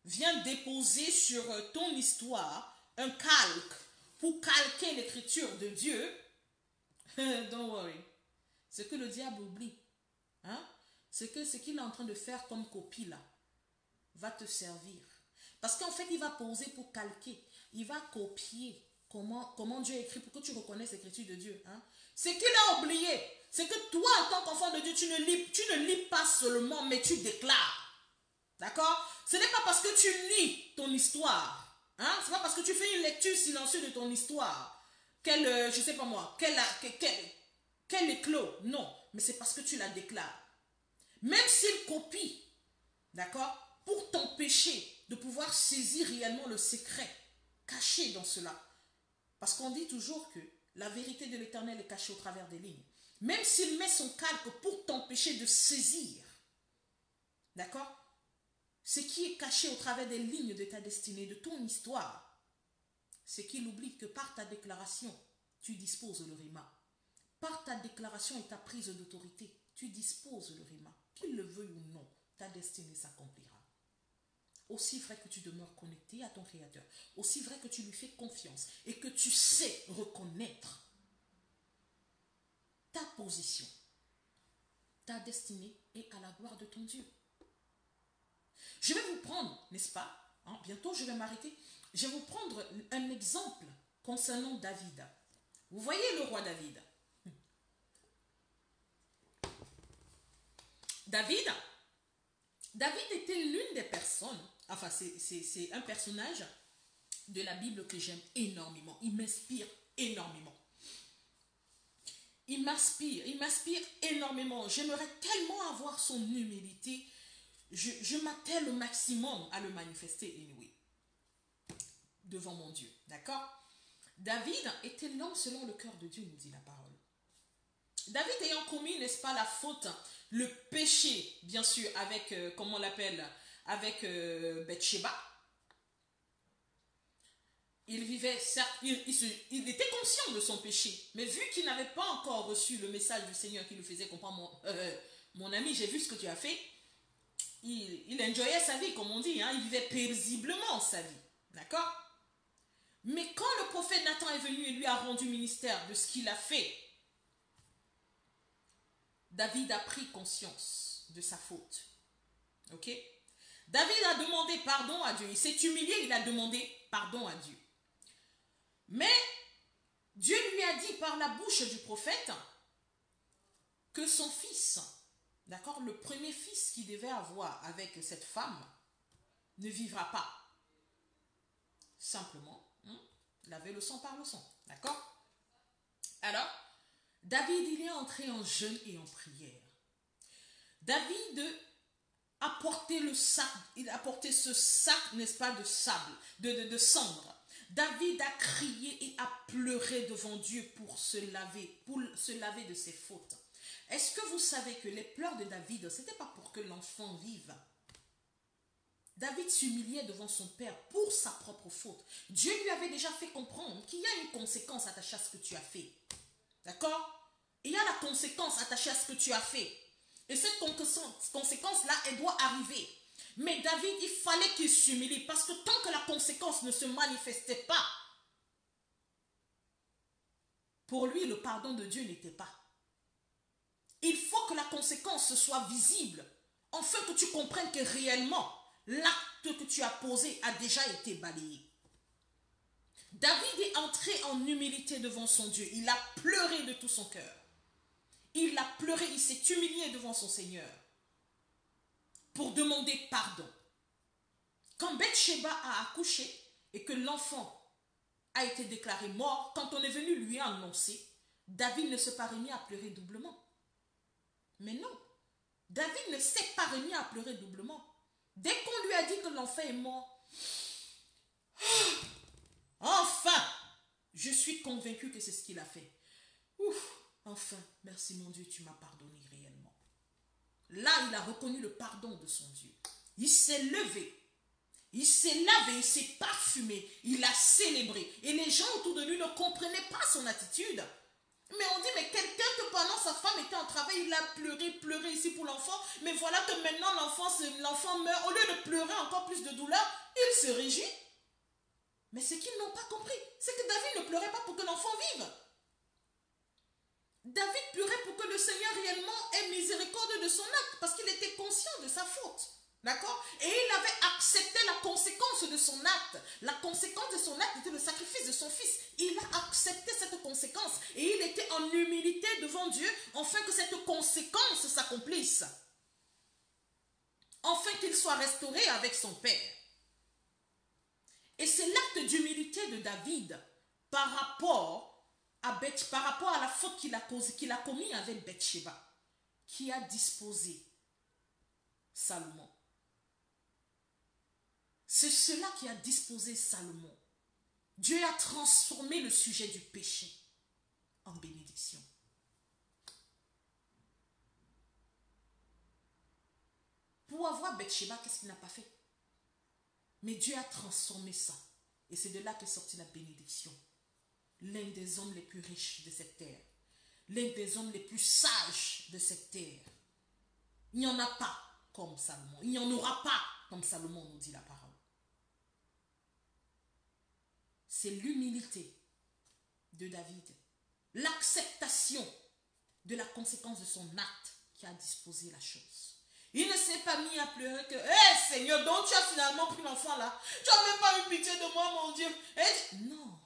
[SPEAKER 1] vient déposer sur ton histoire un calque pour calquer l'écriture de Dieu, don't worry. Ce que le diable oublie, hein, c'est que ce qu'il est en train de faire comme copie là, va te servir. Parce qu'en fait, il va poser pour calquer. Il va copier comment Dieu écrit pour que tu reconnaisses l'écriture de Dieu. Hein. Ce qu'il a oublié, c'est que toi, en tant qu'enfant de Dieu, tu ne lis pas seulement, mais tu déclares. D'accord? Ce n'est pas parce que tu lis ton histoire, hein? Ce n'est pas parce que tu fais une lecture silencieuse de ton histoire qu'elle, je ne sais pas moi, qu'elle éclot. Non, mais c'est parce que tu la déclares. Même s'il copie, d'accord, pour t'empêcher de pouvoir saisir réellement le secret caché dans cela. Parce qu'on dit toujours que la vérité de l'Éternel est cachée au travers des lignes. Même s'il met son calque pour t'empêcher de saisir, d'accord, ce qui est caché au travers des lignes de ta destinée, de ton histoire, c'est qu'il oublie que par ta déclaration, tu disposes le rima. Par ta déclaration et ta prise d'autorité, tu disposes le rima. Qu'il le veuille ou non, ta destinée s'accomplira. Aussi vrai que tu demeures connecté à ton Créateur, aussi vrai que tu lui fais confiance et que tu sais reconnaître ta position, ta destinée est à la gloire de ton Dieu. Je vais vous prendre, n'est-ce pas, hein, bientôt je vais m'arrêter, je vais vous prendre un exemple concernant David. Vous voyez le roi David. David était l'une des personnes, enfin c'est un personnage de la Bible que j'aime énormément. Il m'inspire énormément. Il m'inspire énormément. J'aimerais tellement avoir son humilité. Je m'attelle au maximum à le manifester anyway, devant mon Dieu. D'accord? David était l'homme selon le cœur de Dieu, nous dit la parole. David ayant commis, n'est-ce pas, la faute, le péché, bien sûr, avec, comment on l'appelle, avec Bathsheba. Il vivait, certes, il était conscient de son péché, mais vu qu'il n'avait pas encore reçu le message du Seigneur qui lui faisait comprendre, mon ami, j'ai vu ce que tu as fait, il enjoyait sa vie, comme on dit, hein, il vivait paisiblement sa vie, d'accord? Mais quand le prophète Nathan est venu et lui a rendu ministère de ce qu'il a fait, David a pris conscience de sa faute, ok? David a demandé pardon à Dieu, il s'est humilié, il a demandé pardon à Dieu. Mais Dieu lui a dit par la bouche du prophète que son fils, d'accord, le premier fils qu'il devait avoir avec cette femme, ne vivra pas. Simplement, laver le sang par le sang, d'accord? Alors, David, il est entré en jeûne et en prière. David a porté le sac, il a porté ce sac, n'est-ce pas, de sable, de cendre. David a crié et a pleuré devant Dieu pour se laver de ses fautes. Est-ce que vous savez que les pleurs de David, ce n'était pas pour que l'enfant vive? David s'humiliait devant son père pour sa propre faute. Dieu lui avait déjà fait comprendre qu'il y a une conséquence attachée à ce que tu as fait. D'accord? Il y a la conséquence attachée à ce que tu as fait. Et cette conséquence-là, elle doit arriver. Mais David, il fallait qu'il s'humilie parce que tant que la conséquence ne se manifestait pas, pour lui, le pardon de Dieu n'était pas. Il faut que la conséquence soit visible, afin que tu comprennes que réellement, l'acte que tu as posé a déjà été balayé. David est entré en humilité devant son Dieu. Il a pleuré de tout son cœur. Il a pleuré, il s'est humilié devant son Seigneur pour demander pardon. Quand Bathsheba a accouché et que l'enfant a été déclaré mort, quand on est venu lui annoncer, David ne s'est pas remis à pleurer doublement. Mais non, David ne s'est pas remis à pleurer doublement. Dès qu'on lui a dit que l'enfant est mort, enfin, je suis convaincu que c'est ce qu'il a fait. Ouf, enfin, merci mon Dieu, tu m'as pardonné réellement. Là, il a reconnu le pardon de son Dieu. Il s'est levé, il s'est lavé, il s'est parfumé, il a célébré. Et les gens autour de lui ne comprenaient pas son attitude. Mais on dit, mais quelqu'un que pendant sa femme était en travail, il a pleuré ici pour l'enfant, mais voilà que maintenant l'enfant meurt, au lieu de pleurer encore plus de douleur, il se réjouit. Mais ce qu'ils n'ont pas compris, c'est que David ne pleurait pas pour que l'enfant vive. David pleurait pour que le Seigneur réellement ait miséricorde de son acte, parce qu'il était conscient de sa faute. D'accord? Et il avait accepté la conséquence de son acte. La conséquence de son acte était le sacrifice de son fils. Il a accepté cette conséquence. Et il était en humilité devant Dieu, afin que cette conséquence s'accomplisse. Afin qu'il soit restauré avec son père. Et c'est l'acte d'humilité de David par rapport à la faute qu'il a commis avec Bathsheba, qui a disposé Salomon. C'est cela qui a disposé Salomon. Dieu a transformé le sujet du péché en bénédiction. Pour avoir Bathsheba, qu'est-ce qu'il n'a pas fait? Mais Dieu a transformé ça. Et c'est de là qu'est sortie la bénédiction. L'un des hommes les plus riches de cette terre. L'un des hommes les plus sages de cette terre. Il n'y en a pas comme Salomon. Il n'y en aura pas comme Salomon, nous dit la parole. C'est l'humilité de David. L'acceptation de la conséquence de son acte qui a disposé la chose. Il ne s'est pas mis à pleurer que, hé Seigneur, donc tu as finalement pris l'enfant là. Tu n'as même pas eu pitié de moi, mon Dieu. Non.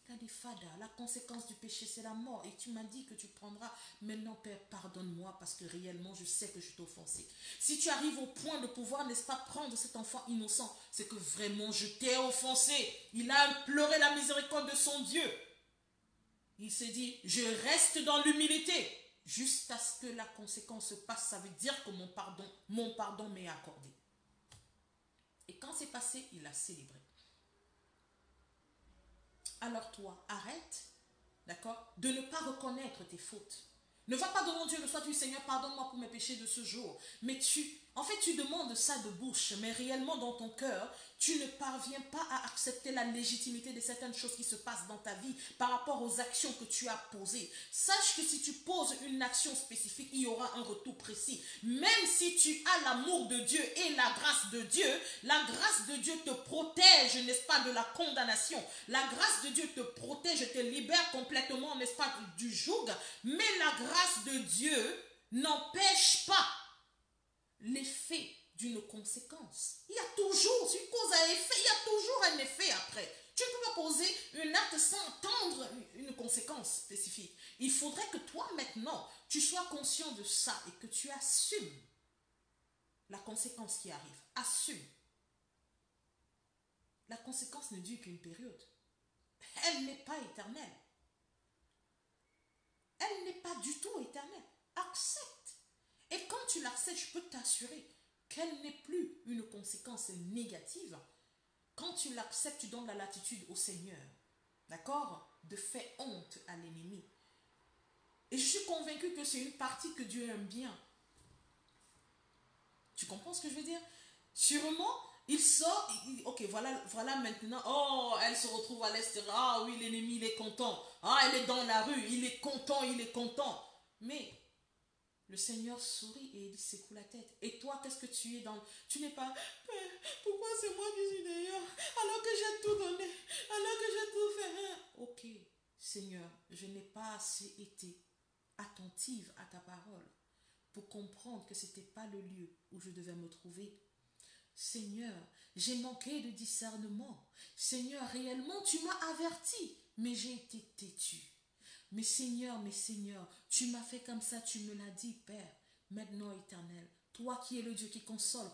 [SPEAKER 1] t'as des fadas. La conséquence du péché, c'est la mort. Et tu m'as dit que tu prendras. Maintenant, Père, pardonne-moi parce que réellement, je sais que je t'ai offensé. Si tu arrives au point de pouvoir, n'est-ce pas, prendre cet enfant innocent, c'est que vraiment, je t'ai offensé. Il a imploré la miséricorde de son Dieu. Il s'est dit, je reste dans l'humilité. Jusqu'à ce que la conséquence se passe, ça veut dire que mon pardon m'est accordé. Et quand c'est passé, il a célébré. Alors toi, arrête, d'accord, de ne pas reconnaître tes fautes. Ne va pas devant Dieu le soir du Seigneur, pardonne-moi pour mes péchés de ce jour. Mais tu demandes ça de bouche, mais réellement dans ton cœur, tu ne parviens pas à accepter la légitimité de certaines choses qui se passent dans ta vie par rapport aux actions que tu as posées. Sache que si tu poses une action spécifique, il y aura un retour précis. Même si tu as l'amour de Dieu et la grâce de Dieu te protège, n'est-ce pas, de la condamnation. La grâce de Dieu te protège, te libère complètement, n'est-ce pas, du joug. Mais la grâce de Dieu n'empêche pas l'effet d'une conséquence. Il y a toujours, une cause à effet, il y a toujours un effet après. Tu ne peux pas poser un acte sans attendre une conséquence spécifique. Il faudrait que toi maintenant, tu sois conscient de ça et que tu assumes la conséquence qui arrive. Assume. La conséquence ne dure qu'une période. Elle n'est pas éternelle. Elle n'est pas du tout éternelle. Accepte. Et quand tu l'acceptes, je peux t'assurer qu'elle n'est plus une conséquence négative. Quand tu l'acceptes, tu donnes la latitude au Seigneur. D'accord? De faire honte à l'ennemi. Et je suis convaincue que c'est une partie que Dieu aime bien. Tu comprends ce que je veux dire? Sûrement, il sort, ok, voilà maintenant, oh, elle se retrouve à l'extérieur, ah oui, l'ennemi, il est content, ah, elle est dans la rue, il est content. Mais le Seigneur sourit et il secoue la tête. Et toi, qu'est-ce que tu es dans? Tu n'es pas, pourquoi c'est moi qui suis d'ailleurs, alors que j'ai tout donné, alors que j'ai tout fait. Ok, Seigneur, je n'ai pas assez été attentive à ta parole pour comprendre que ce n'était pas le lieu où je devais me trouver. Seigneur, j'ai manqué de discernement. Seigneur, réellement, tu m'as averti, mais j'ai été têtu. Mais Seigneur, tu m'as fait comme ça, tu me l'as dit, Père. Maintenant, Éternel, toi qui es le Dieu qui console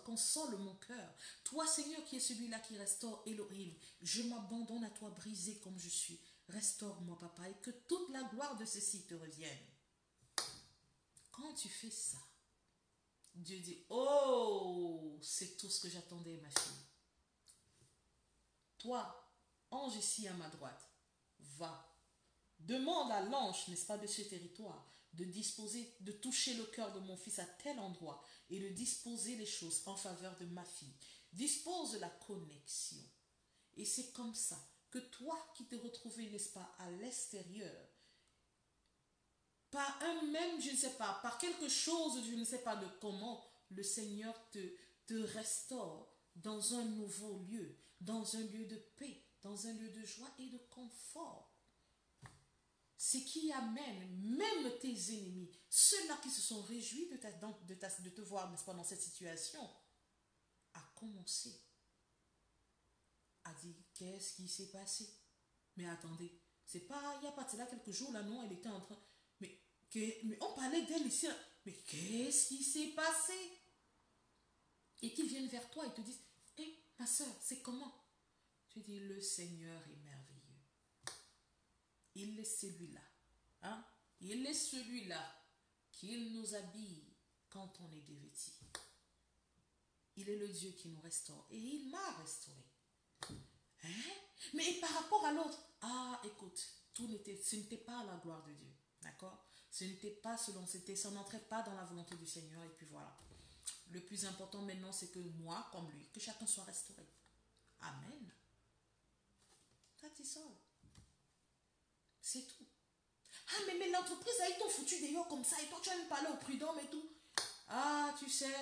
[SPEAKER 1] mon cœur. Toi, Seigneur, qui es celui-là qui restaure Elohim. Je m'abandonne à toi brisé comme je suis. Restaure-moi, Papa, et que toute la gloire de ceci te revienne. Quand tu fais ça, Dieu dit, oh, c'est tout ce que j'attendais, ma fille. Toi, ange ici à ma droite, va. Demande à l'ange, n'est-ce pas, de ce territoire, de disposer, de toucher le cœur de mon fils à tel endroit et de disposer les choses en faveur de ma fille. Dispose la connexion. Et c'est comme ça que toi qui te retrouvais, n'est-ce pas, à l'extérieur, par un même, je ne sais pas, par quelque chose, je ne sais pas de comment, le Seigneur te restaure dans un nouveau lieu, dans un lieu de paix, dans un lieu de joie et de confort. Ce qui amène même tes ennemis, ceux-là qui se sont réjouis de te voir, n'est-ce pas, dans cette situation, à commencer à dire, qu'est-ce qui s'est passé? Mais attendez, c'est pas, il n'y a pas de cela quelques jours, là, non, elle était en train, mais on parlait d'elle ici, mais qu'est-ce qui s'est passé? Et qu'ils viennent vers toi et te disent, hé, ma soeur, c'est comment? Tu dis, le Seigneur est merveilleux. Il est celui-là. Hein? Il est celui-là qui nous habille quand on est dévêti. Il est le Dieu qui nous restaure. Et il m'a restauré. Hein? Mais par rapport à l'autre, ah, écoute, ce n'était pas la gloire de Dieu. D'accord? Ce n'était pas selon, ça n'entrait pas dans la volonté du Seigneur. Et puis voilà. Le plus important maintenant, c'est que moi, comme lui, que chacun soit restauré. Amen. That's all. C'est tout. Ah, mais l'entreprise, ils t'ont foutu dehors comme ça, et toi, tu vas me parler au prud'homme et tout. Ah, tu sais,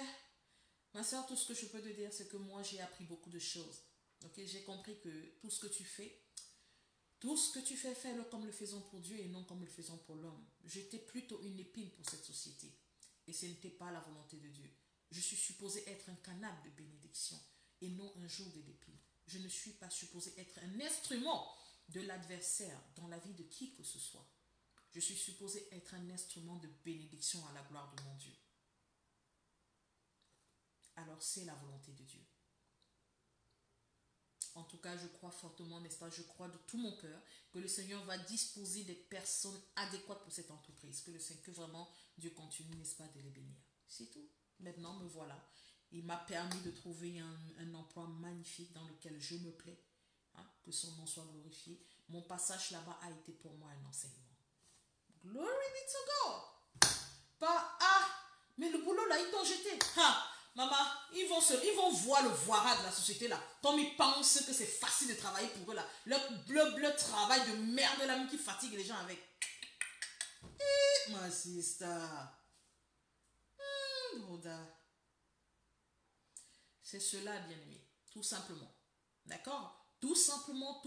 [SPEAKER 1] ma soeur, tout ce que je peux te dire, c'est que moi, j'ai appris beaucoup de choses. Ok, j'ai compris que tout ce que tu fais, fais-le comme le faisons pour Dieu et non comme le faisons pour l'homme. J'étais plutôt une épine pour cette société. Et ce n'était pas la volonté de Dieu. Je suis supposé être un canal de bénédiction et non un joug de l'épine. Je ne suis pas supposé être un instrument de l'adversaire dans la vie de qui que ce soit, je suis supposé être un instrument de bénédiction à la gloire de mon Dieu. Alors c'est la volonté de Dieu. En tout cas, je crois fortement, n'est-ce pas, je crois de tout mon cœur que le Seigneur va disposer des personnes adéquates pour cette entreprise. Que vraiment Dieu continue, n'est-ce pas, de les bénir. C'est tout. Maintenant, me voilà. Il m'a permis de trouver un emploi magnifique dans lequel je me plais. Hein, que son nom soit glorifié. Mon passage là-bas a été pour moi un enseignement. Glory be to God. Pas, mais le boulot là, ils t'ont jeté. Maman, ils vont voir le voirat de la société là. Comme ils pensent que c'est facile de travailler pour eux là. Le travail de merde là qui fatigue les gens avec. Ma sister. C'est cela, bien-aimé. Tout simplement. D'accord? Tout simplement.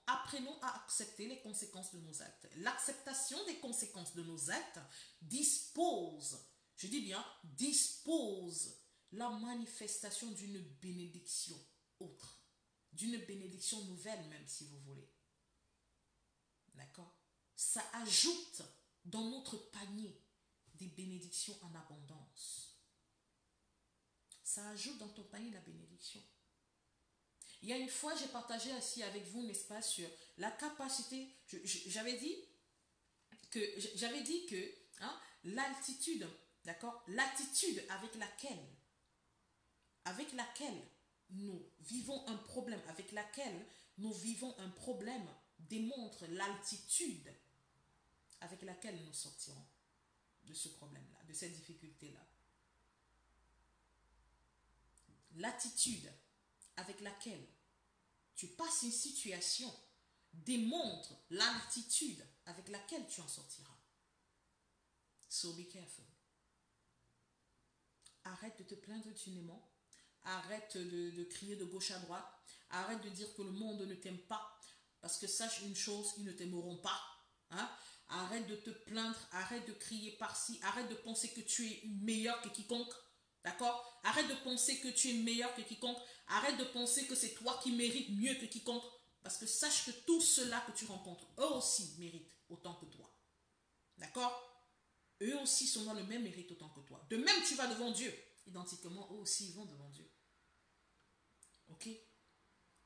[SPEAKER 1] Apprenons à accepter les conséquences de nos actes. L'acceptation des conséquences de nos actes dispose, je dis bien, dispose la manifestation d'une bénédiction autre. D'une bénédiction nouvelle même, si vous voulez. D'accord? Ça ajoute dans notre panier des bénédictions en abondance. Ça ajoute dans ton panier la bénédiction. Il y a une fois, j'ai partagé aussi avec vous, n'est-ce pas, sur la capacité, j'avais dit que hein, l'altitude, d'accord, l'attitude avec laquelle nous vivons un problème, démontre l'altitude avec laquelle nous sortirons de ce problème-là, de cette difficulté-là. L'attitude avec laquelle tu passes une situation démontre l'altitude avec laquelle tu en sortiras. So be careful. Arrête de te plaindre inutilement. Arrête de crier de gauche à droite. Arrête de dire que le monde ne t'aime pas. Parce que sache une chose, ils ne t'aimeront pas. Hein? Arrête de te plaindre. Arrête de crier par-ci. Arrête de penser que tu es meilleur que quiconque. D'accord? Arrête de penser que tu es meilleur que quiconque. Arrête de penser que c'est toi qui mérites mieux que quiconque. Parce que sache que tout cela que tu rencontres, eux aussi méritent autant que toi. D'accord? Eux aussi sont dans le même mérite autant que toi. De même, tu vas devant Dieu. Identiquement, eux aussi vont devant Dieu. Ok?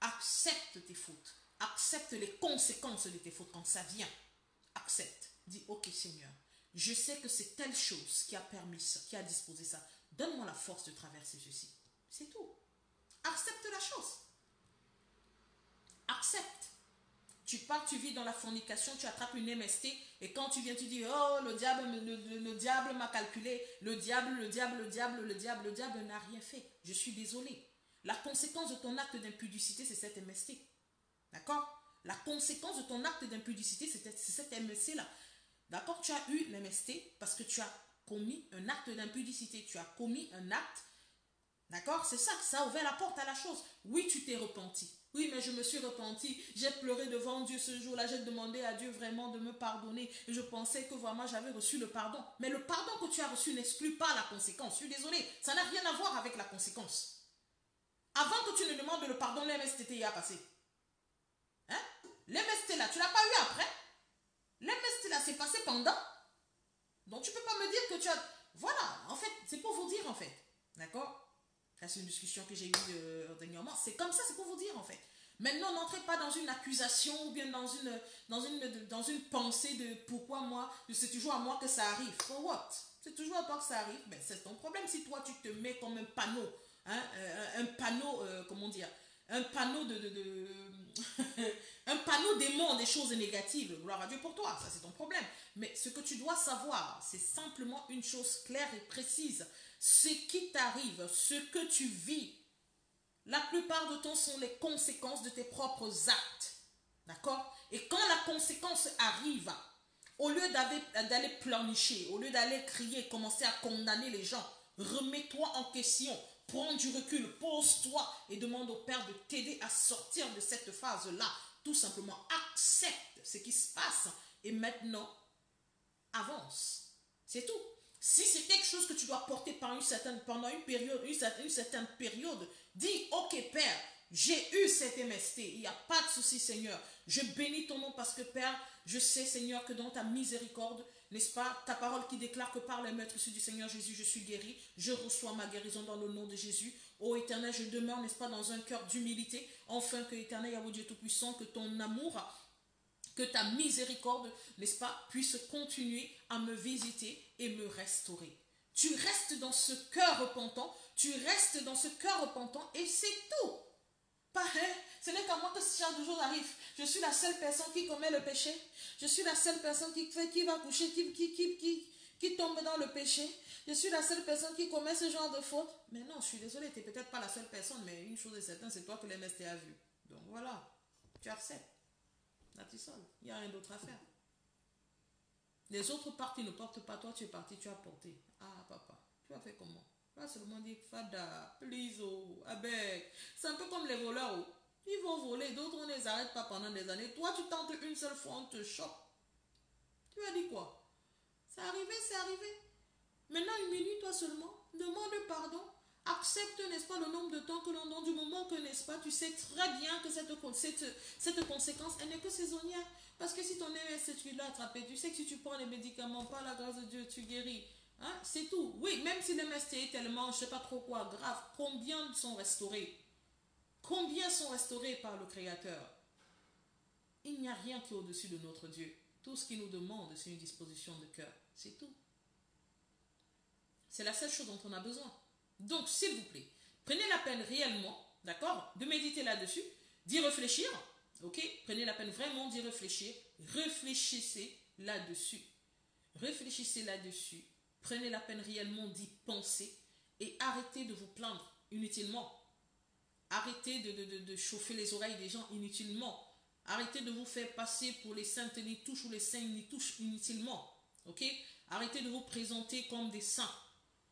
[SPEAKER 1] Accepte tes fautes. Accepte les conséquences de tes fautes quand ça vient. Accepte. Dis, ok Seigneur, je sais que c'est telle chose qui a permis ça, qui a disposé ça. Donne-moi la force de traverser ceci. C'est tout. Accepte la chose. Accepte. Tu pars, tu vis dans la fornication, tu attrapes une MST et quand tu viens, tu dis, oh, le diable m'a calculé, le diable n'a rien fait. Je suis désolé. La conséquence de ton acte d'impudicité, c'est cette MST. D'accord? La conséquence de ton acte d'impudicité, c'est cette MST-là. D'accord? Tu as eu l'MST parce que tu as commis un acte d'impudicité. Tu as commis un acte. D'accord? C'est ça, ça a ouvert la porte à la chose. Oui, tu t'es repenti. Oui, mais je me suis repenti. J'ai pleuré devant Dieu ce jour-là. J'ai demandé à Dieu vraiment de me pardonner. Je pensais que vraiment j'avais reçu le pardon. Mais le pardon que tu as reçu n'exclut pas la conséquence. Je suis désolée. Ça n'a rien à voir avec la conséquence. Avant que tu ne demandes le pardon, l'MST y a passé. Hein? L'MST là, tu ne l'as pas eu après. L'MST là, c'est passé pendant. Donc tu ne peux pas me dire que tu as... Voilà, en fait, c'est pour vous dire en fait. D'accord? Ça, c'est une discussion que j'ai eue dernièrement. C'est comme ça, c'est pour vous dire en fait. Maintenant, n'entrez pas dans une accusation ou bien dans une pensée de pourquoi moi, c'est toujours à moi que ça arrive. For what? C'est toujours à toi que ça arrive. Mais c'est ton problème si toi tu te mets comme un panneau. Hein, un panneau, comment dire? Un panneau un panneau démon des choses négatives. Gloire à Dieu pour toi, ça c'est ton problème. Mais ce que tu dois savoir, c'est simplement une chose claire et précise. Ce qui t'arrive, ce que tu vis, la plupart du temps sont les conséquences de tes propres actes. D'accord? Et quand la conséquence arrive, au lieu d'aller pleurnicher, au lieu d'aller crier, commencer à condamner les gens, remets-toi en question, prends du recul, pose-toi et demande au Père de t'aider à sortir de cette phase-là. Tout simplement, accepte ce qui se passe et maintenant, avance. C'est tout. Si c'est quelque chose que tu dois porter pendant une certaine période, dis, ok Père, j'ai eu cette MST. Il n'y a pas de souci, Seigneur. Je bénis ton nom parce que, Père, je sais, Seigneur, que dans ta miséricorde, n'est-ce pas, ta parole qui déclare que par les maîtres du Seigneur Jésus, je suis guéri. Je reçois ma guérison dans le nom de Jésus. Ô Éternel, je demeure, n'est-ce pas, dans un cœur d'humilité. Enfin, que Éternel, Yahweh Dieu Tout-Puissant, que ton amour, que ta miséricorde, n'est-ce pas, puisse continuer à me visiter et me restaurer. Tu restes dans ce cœur repentant, tu restes dans ce cœur repentant et c'est tout. Pas, hein? Ce n'est qu'à moi que ce genre de choses arrive. Je suis la seule personne qui commet le péché. Je suis la seule personne qui va coucher, qui tombe dans le péché. Je suis la seule personne qui commet ce genre de faute. Mais non, je suis désolée, tu n'es peut-être pas la seule personne, mais une chose est certaine, c'est toi que l'MST a vu. Donc voilà, tu acceptes. Là, tu sors. Il n'y a rien d'autre à faire. Les autres parties ne portent pas, toi tu es parti, tu as porté. Ah papa, tu as fait comment? Tu vas seulement dire Fada, please, oh, avec. C'est un peu comme les voleurs, oh. Ils vont voler, d'autres on ne les arrête pas pendant des années. Toi tu tentes une seule fois, on te chope. Tu as dit quoi? C'est arrivé, c'est arrivé. Maintenant humilie-toi seulement, demande pardon. Accepte, n'est-ce pas, le nombre de temps que l'on donne, du moment que, n'est-ce pas, tu sais très bien que cette conséquence, elle n'est que saisonnière. Parce que si ton MS, tu l'as attrapé, tu sais que si tu prends les médicaments, par la grâce de Dieu, tu guéris. Hein? C'est tout. Oui, même si l'MST est tellement, je ne sais pas trop quoi, grave, combien sont restaurés? Combien sont restaurés par le Créateur? Il n'y a rien qui est au-dessus de notre Dieu. Tout ce qu'il nous demande, c'est une disposition de cœur. C'est tout. C'est la seule chose dont on a besoin. Donc, s'il vous plaît, prenez la peine réellement, d'accord, de méditer là-dessus, d'y réfléchir, ok? Prenez la peine vraiment d'y réfléchir. Réfléchissez là-dessus. Réfléchissez là-dessus. Prenez la peine réellement d'y penser et arrêtez de vous plaindre inutilement. Arrêtez de chauffer les oreilles des gens inutilement. Arrêtez de vous faire passer pour les saints ni touche ou les saints ni touche inutilement. Ok? Arrêtez de vous présenter comme des saints.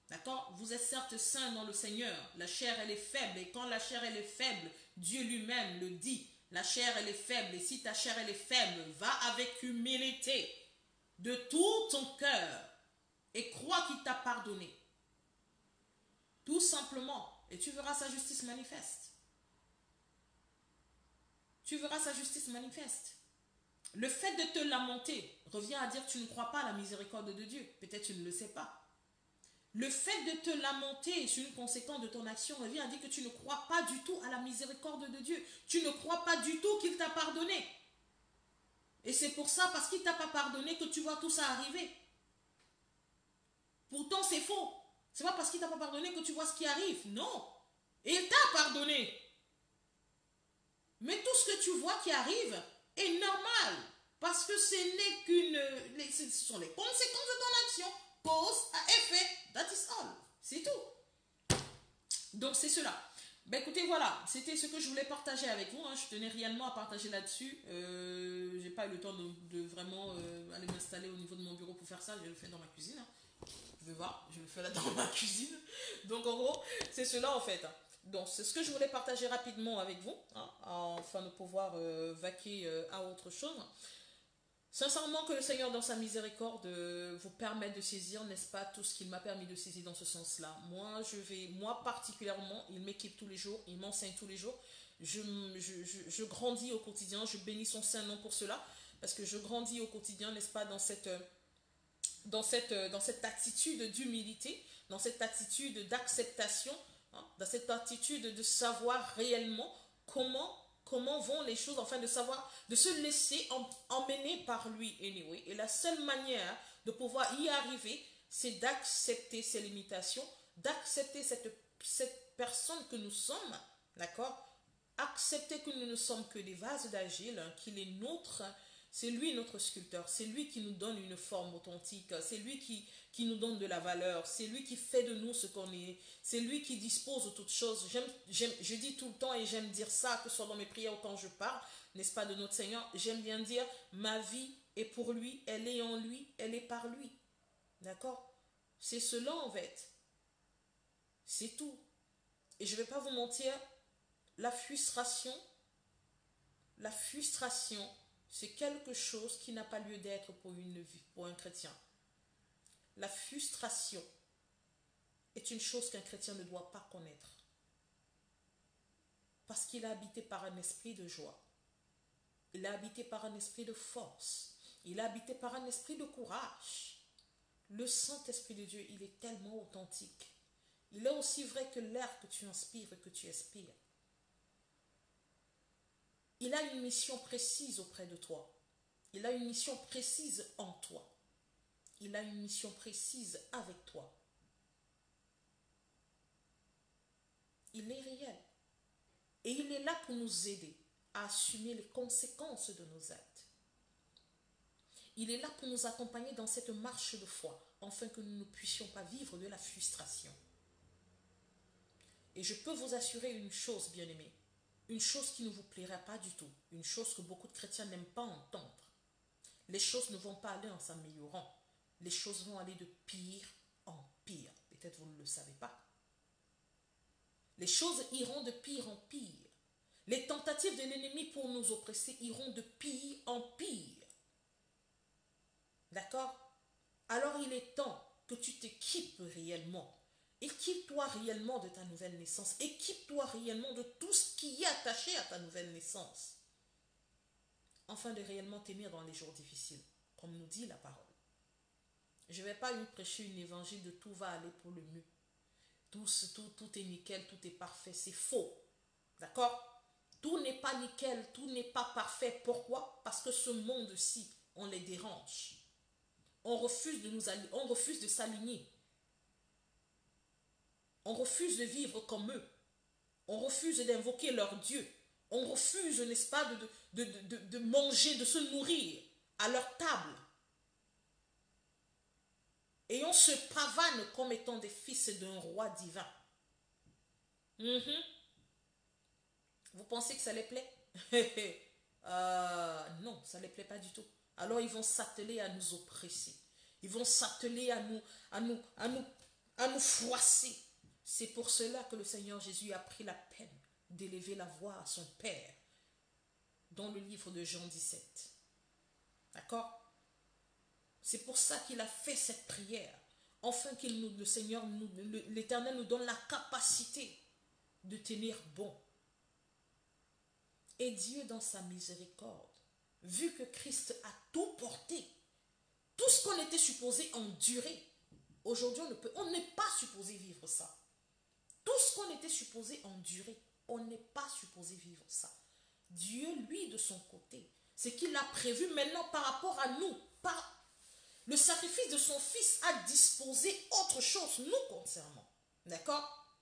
[SPEAKER 1] D'accord? Vous êtes certes saints dans le Seigneur. La chair, elle est faible. Et quand la chair, elle est faible, Dieu lui-même le dit. La chair, elle est faible. Et si ta chair, elle est faible, va avec humilité de tout ton cœur et crois qu'il t'a pardonné. Tout simplement. Et tu verras sa justice manifeste. Tu verras sa justice manifeste. Le fait de te lamenter revient à dire que tu ne crois pas à la miséricorde de Dieu. Peut-être tu ne le sais pas. Le fait de te lamenter sur une conséquence de ton action revient à dire que tu ne crois pas du tout à la miséricorde de Dieu. Tu ne crois pas du tout qu'il t'a pardonné. Et c'est pour ça, parce qu'il ne t'a pas pardonné, que tu vois tout ça arriver. Pourtant, c'est faux. C'est pas parce qu'il ne t'a pas pardonné que tu vois ce qui arrive. Non. Et il t'a pardonné. Mais tout ce que tu vois qui arrive est normal. Parce que ce n'est qu'une... Ce sont les conséquences de ton action. Cause à effet. That is all. C'est tout. Donc c'est cela. Ben écoutez, voilà. C'était ce que je voulais partager avec vous. Hein. Je tenais réellement à partager là-dessus. J'ai pas eu le temps de vraiment aller m'installer au niveau de mon bureau pour faire ça. Je le fais dans ma cuisine. Hein. Vous pouvez voir, je le fais là dans ma cuisine. Donc en gros, c'est cela en fait. Donc c'est ce que je voulais partager rapidement avec vous, hein, afin de pouvoir vaquer à autre chose. Sincèrement, que le Seigneur dans sa miséricorde vous permette de saisir, n'est-ce pas, tout ce qu'il m'a permis de saisir dans ce sens-là. Moi particulièrement, il m'équipe tous les jours, il m'enseigne tous les jours. Je grandis au quotidien, je bénis son saint nom pour cela, parce que je grandis au quotidien, n'est-ce pas, dans cette attitude d'humilité, dans cette attitude d'acceptation, hein, dans cette attitude de savoir réellement comment vont les choses, enfin de savoir, de se laisser emmener par lui anyway. Et la seule manière de pouvoir y arriver, c'est d'accepter ses limitations, d'accepter cette personne que nous sommes, d'accord? Accepter que nous ne sommes que des vases d'argile, hein, qu'il est notre... C'est lui notre sculpteur, c'est lui qui nous donne une forme authentique, c'est lui qui nous donne de la valeur, c'est lui qui fait de nous ce qu'on est, c'est lui qui dispose de toutes choses. Je dis tout le temps et j'aime dire ça, que ce soit dans mes prières ou quand je parle, n'est-ce pas, de notre Seigneur, j'aime bien dire, ma vie est pour lui, elle est en lui, elle est par lui. D'accord? C'est cela en fait. C'est tout. Et je ne vais pas vous mentir, la frustration, c'est quelque chose qui n'a pas lieu d'être pour une vie, pour un chrétien. La frustration est une chose qu'un chrétien ne doit pas connaître.
[SPEAKER 2] Parce qu'il est habité par un esprit de joie. Il est habité par un esprit de force. Il est habité par un esprit de courage. Le Saint-Esprit de Dieu, il est tellement authentique. Il est aussi vrai que l'air que tu inspires et que tu expires. Il a une mission précise auprès de toi. Il a une mission précise en toi. Il a une mission précise avec toi. Il est réel. Et il est là pour nous aider à assumer les conséquences de nos actes. Il est là pour nous accompagner dans cette marche de foi, afin que nous ne puissions pas vivre de la frustration. Et je peux vous assurer une chose, bien-aimés, une chose qui ne vous plaira pas du tout, une chose que beaucoup de chrétiens n'aiment pas entendre. Les choses ne vont pas aller en s'améliorant. Les choses vont aller de pire en pire. Peut-être vous ne le savez pas. Les choses iront de pire en pire. Les tentatives de l'ennemi pour nous oppresser iront de pire en pire. D'accord? Alors il est temps que tu t'équipes réellement. Équipe-toi réellement de ta nouvelle naissance. Équipe-toi réellement de tout ce qui est attaché à ta nouvelle naissance. Afin de réellement t'aimer dans les jours difficiles, comme nous dit la parole. Je ne vais pas lui prêcher une évangile de tout va aller pour le mieux. Tout est nickel, tout est parfait. C'est faux. D'accord? Tout n'est pas nickel, tout n'est pas parfait. Pourquoi? Parce que ce monde-ci, on les dérange. On refuse de s'aligner. On refuse de vivre comme eux. On refuse d'invoquer leur Dieu. On refuse, n'est-ce pas, de manger, de se nourrir à leur table. Et on se pavane comme étant des fils d'un roi divin. Vous pensez que ça les plaît? Non, ça ne les plaît pas du tout. Alors ils vont s'atteler à nous oppresser. Ils vont s'atteler à nous froisser. C'est pour cela que le Seigneur Jésus a pris la peine d'élever la voix à son Père dans le livre de Jean 17. D'accord? C'est pour ça qu'il a fait cette prière, afin que le Seigneur, l'Éternel nous donne la capacité de tenir bon. Et Dieu, dans sa miséricorde, vu que Christ a tout porté, tout ce qu'on était supposé endurer, aujourd'hui on n'est pas supposé vivre ça. Tout ce qu'on était supposé endurer, on n'est pas supposé vivre ça. Dieu, lui, de son côté, c'est qu'il a prévu maintenant par rapport à nous, par le sacrifice de son Fils a disposé autre chose nous concernant. D'accord?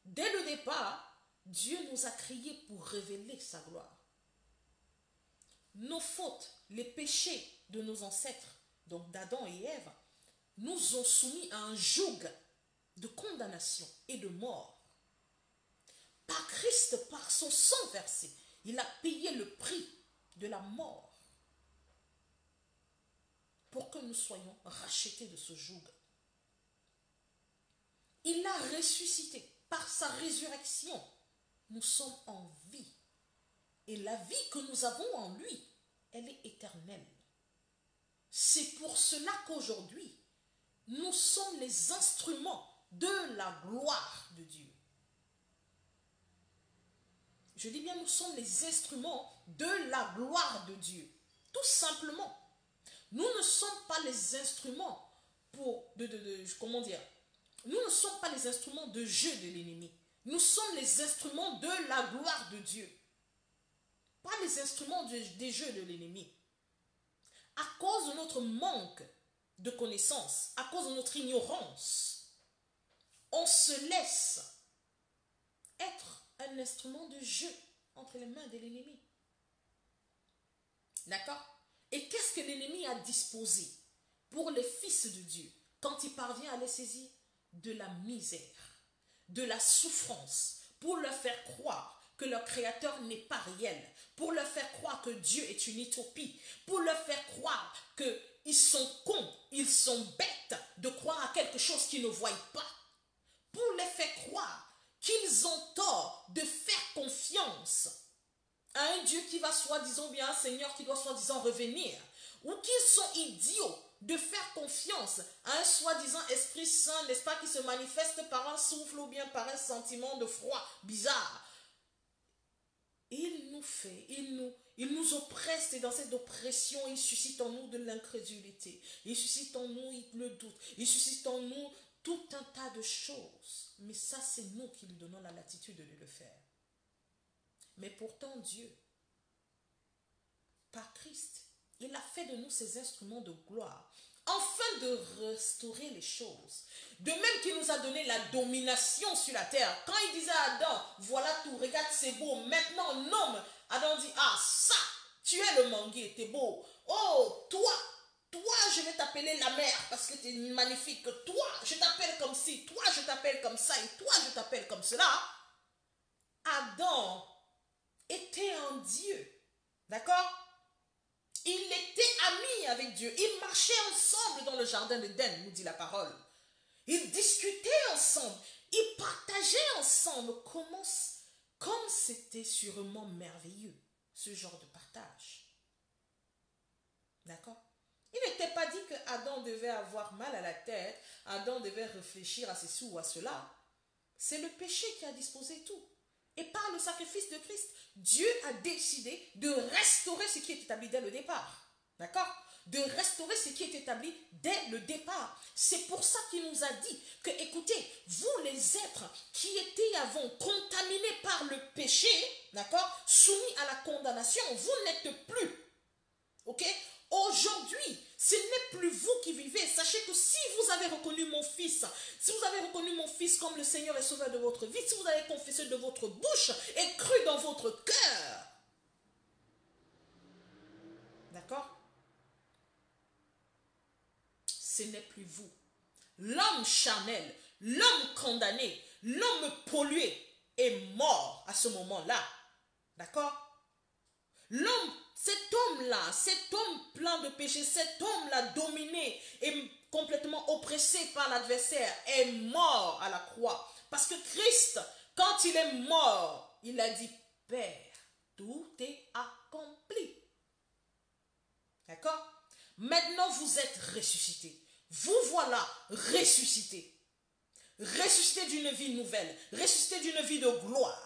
[SPEAKER 2] Dès le départ, Dieu nous a créés pour révéler sa gloire. Nos fautes, les péchés de nos ancêtres, donc d'Adam et Ève, nous ont soumis à un joug de condamnation et de mort. Par Christ, par son sang versé, il a payé le prix de la mort pour que nous soyons rachetés de ce joug. Il a ressuscité. Par sa résurrection, nous sommes en vie. Et la vie que nous avons en lui, elle est éternelle. C'est pour cela qu'aujourd'hui, nous sommes les instruments de la gloire de Dieu. Je dis bien, nous sommes les instruments de la gloire de Dieu. Tout simplement. Nous ne sommes pas les instruments comment dire, nous ne sommes pas les instruments de jeu de l'ennemi. Nous sommes les instruments de la gloire de Dieu. Pas les instruments des jeux de l'ennemi. À cause de notre manque de connaissances, à cause de notre ignorance, on se laisse être un instrument de jeu entre les mains de l'ennemi. D'accord? Et qu'est-ce que l'ennemi a disposé pour les fils de Dieu quand il parvient à les saisir? De la misère, de la souffrance, pour leur faire croire que leur créateur n'est pas réel, pour leur faire croire que Dieu est une utopie, pour leur faire croire qu'ils sont cons, ils sont bêtes de croire à quelque chose qu'ils ne voient pas, pour les faire croire qu'ils ont tort de faire confiance à un Dieu qui va soi-disant, bien un Seigneur qui doit soi-disant revenir, ou qu'ils sont idiots de faire confiance à un soi-disant Esprit Saint, n'est-ce pas, qui se manifeste par un souffle ou bien par un sentiment de froid bizarre. Il nous oppresse, et dans cette oppression, il suscite en nous de l'incrédulité. Il suscite en nous le doute. Il suscite en nous tout un tas de choses. Mais ça, c'est nous qui lui donnons la latitude de le faire. Mais pourtant, Dieu, par Christ, il a fait de nous ses instruments de gloire, afin de restaurer les choses. De même qu'il nous a donné la domination sur la terre. Quand il disait à Adam, voilà tout, regarde, c'est beau. Maintenant, l'homme, Adam dit, ah, ça, tu es le manguier, t'es beau. Oh, toi, je vais t'appeler la mère parce que tu es magnifique. Toi, je t'appelle comme ci. Toi, je t'appelle comme ça. Et toi, je t'appelle comme cela. Adam était un Dieu. D'accord? Il était ami avec Dieu. Ils marchaient ensemble dans le jardin d'Éden, nous dit la parole. Ils discutaient ensemble. Ils partageaient ensemble. Comme c'était sûrement merveilleux, ce genre de partage. D'accord? Il n'était pas dit que Adam devait avoir mal à la tête. Adam devait réfléchir à ceci ou à cela. C'est le péché qui a disposé tout. Et par le sacrifice de Christ, Dieu a décidé de restaurer ce qui est établi dès le départ. D'accord? De restaurer ce qui est établi dès le départ. C'est pour ça qu'il nous a dit que, écoutez, vous les êtres qui étiez avant contaminés par le péché, d'accord, soumis à la condamnation, vous n'êtes plus. Ok? Aujourd'hui, ce n'est plus vous qui vivez. Sachez que si vous avez reconnu mon Fils, si vous avez reconnu mon Fils comme le Seigneur et Sauveur de votre vie, si vous avez confessé de votre bouche et cru dans votre cœur, d'accord? Ce n'est plus vous. L'homme charnel, l'homme condamné, l'homme pollué est mort à ce moment-là. D'accord? Cet homme plein de péché, cet homme-là dominé et complètement oppressé par l'adversaire est mort à la croix. Parce que Christ, quand il est mort, il a dit, Père, tout est accompli. D'accord? Maintenant, vous êtes ressuscités. Vous voilà ressuscités. Ressuscités d'une vie nouvelle. Ressuscités d'une vie de gloire.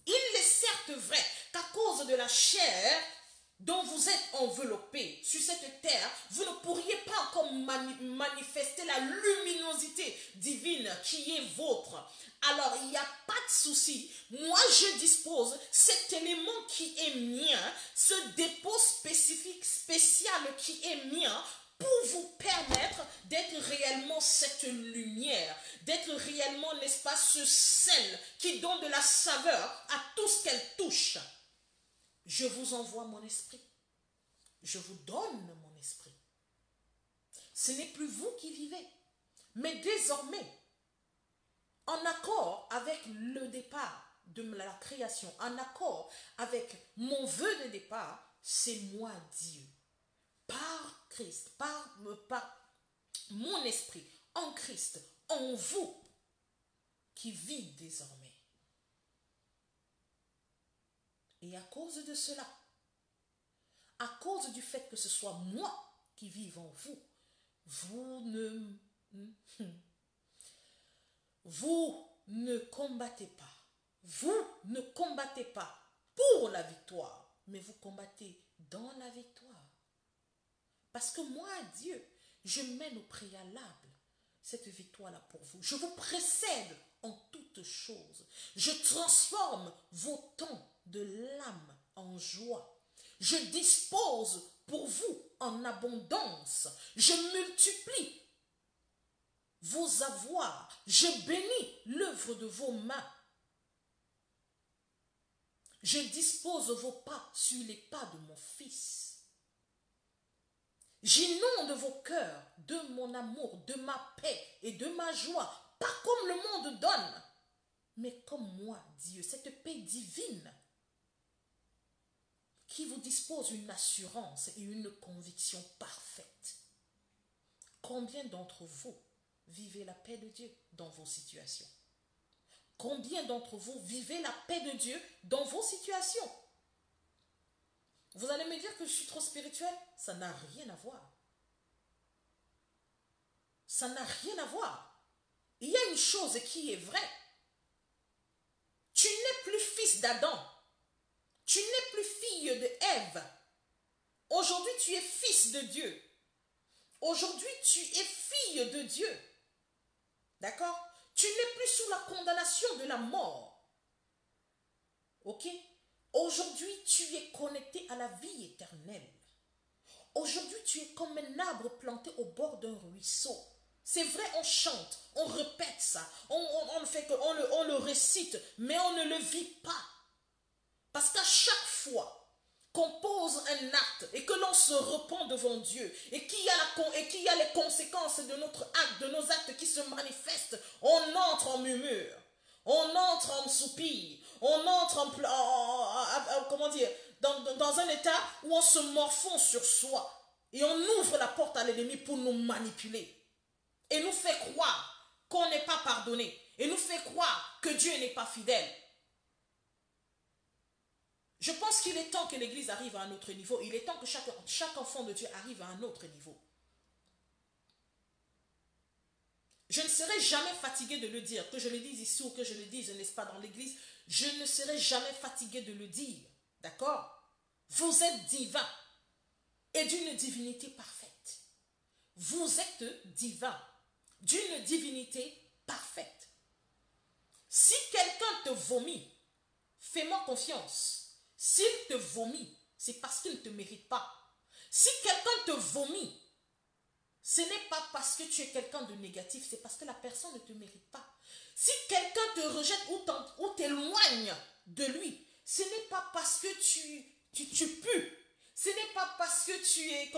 [SPEAKER 2] Il est certes vrai qu'à cause de la chair dont vous êtes enveloppés sur cette terre, vous ne pourriez pas encore manifester la luminosité divine qui est vôtre. Alors, il n'y a pas de souci. Moi, je dispose cet élément qui est mien, ce dépôt spécifique, spécial qui est mien, pour vous permettre d'être réellement cette lumière, d'être réellement, n'est-ce pas, ce sel qui donne de la saveur à tout ce qu'elle touche. Je vous envoie mon esprit. Je vous donne mon esprit. Ce n'est plus vous qui vivez, mais désormais, en accord avec le départ de la création, en accord avec mon vœu de départ, c'est moi Dieu. Par Christ, par mon esprit, en Christ, en vous, qui vit désormais. Et à cause de cela, à cause du fait que ce soit moi qui vive en vous, vous ne combattez pas. Vous ne combattez pas pour la victoire, mais vous combattez dans la victoire. Parce que moi, Dieu, je mène au préalable cette victoire-là pour vous. Je vous précède en toutes choses. Je transforme vos temps de l'âme en joie. Je dispose pour vous en abondance. Je multiplie vos avoirs. Je bénis l'œuvre de vos mains. Je dispose vos pas sur les pas de mon Fils. J'inonde vos cœurs de mon amour, de ma paix et de ma joie, pas comme le monde donne, mais comme moi, Dieu, cette paix divine qui vous dispose une assurance et une conviction parfaite. Combien d'entre vous vivez la paix de Dieu dans vos situations? Combien d'entre vous vivez la paix de Dieu dans vos situations? Vous allez me dire que je suis trop spirituelle? Ça n'a rien à voir. Ça n'a rien à voir. Il y a une chose qui est vraie. Tu n'es plus fils d'Adam. Tu n'es plus fille de Ève. Aujourd'hui, tu es fils de Dieu. Aujourd'hui, tu es fille de Dieu. D'accord? Tu n'es plus sous la condamnation de la mort. Ok? Aujourd'hui, tu es connecté à la vie éternelle. Aujourd'hui, tu es comme un arbre planté au bord d'un ruisseau. C'est vrai, on chante, on répète ça, on le récite, mais on ne le vit pas. Parce qu'à chaque fois qu'on pose un acte et que l'on se repent devant Dieu et qu'il y a les conséquences de notre acte, de nos actes qui se manifestent, on entre en murmure, on entre en soupir, on entre dans un état où on se morfond sur soi et on ouvre la porte à l'ennemi pour nous manipuler. Et nous fait croire qu'on n'est pas pardonné. Et nous fait croire que Dieu n'est pas fidèle. Je pense qu'il est temps que l'Église arrive à un autre niveau. Il est temps que chaque enfant de Dieu arrive à un autre niveau. Je ne serai jamais fatigué de le dire, que je le dise ici ou que je le dise, n'est-ce pas, dans l'Église. Je ne serai jamais fatigué de le dire. D'accord? Vous êtes divin et d'une divinité parfaite. Vous êtes divin d'une divinité parfaite. Si quelqu'un te vomit, fais-moi confiance. S'il te vomit, c'est parce qu'il ne te mérite pas. Si quelqu'un te vomit, ce n'est pas parce que tu es quelqu'un de négatif, c'est parce que la personne ne te mérite pas. Si quelqu'un te rejette ou t'éloigne de lui, ce n'est pas parce que tu pues. Ce n'est pas parce que tu es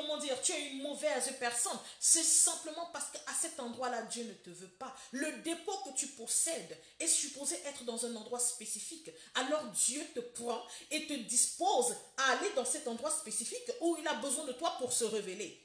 [SPEAKER 2] une mauvaise personne. C'est simplement parce qu'à cet endroit-là, Dieu ne te veut pas. Le dépôt que tu possèdes est supposé être dans un endroit spécifique. Alors Dieu te prend et te dispose à aller dans cet endroit spécifique où il a besoin de toi pour se révéler.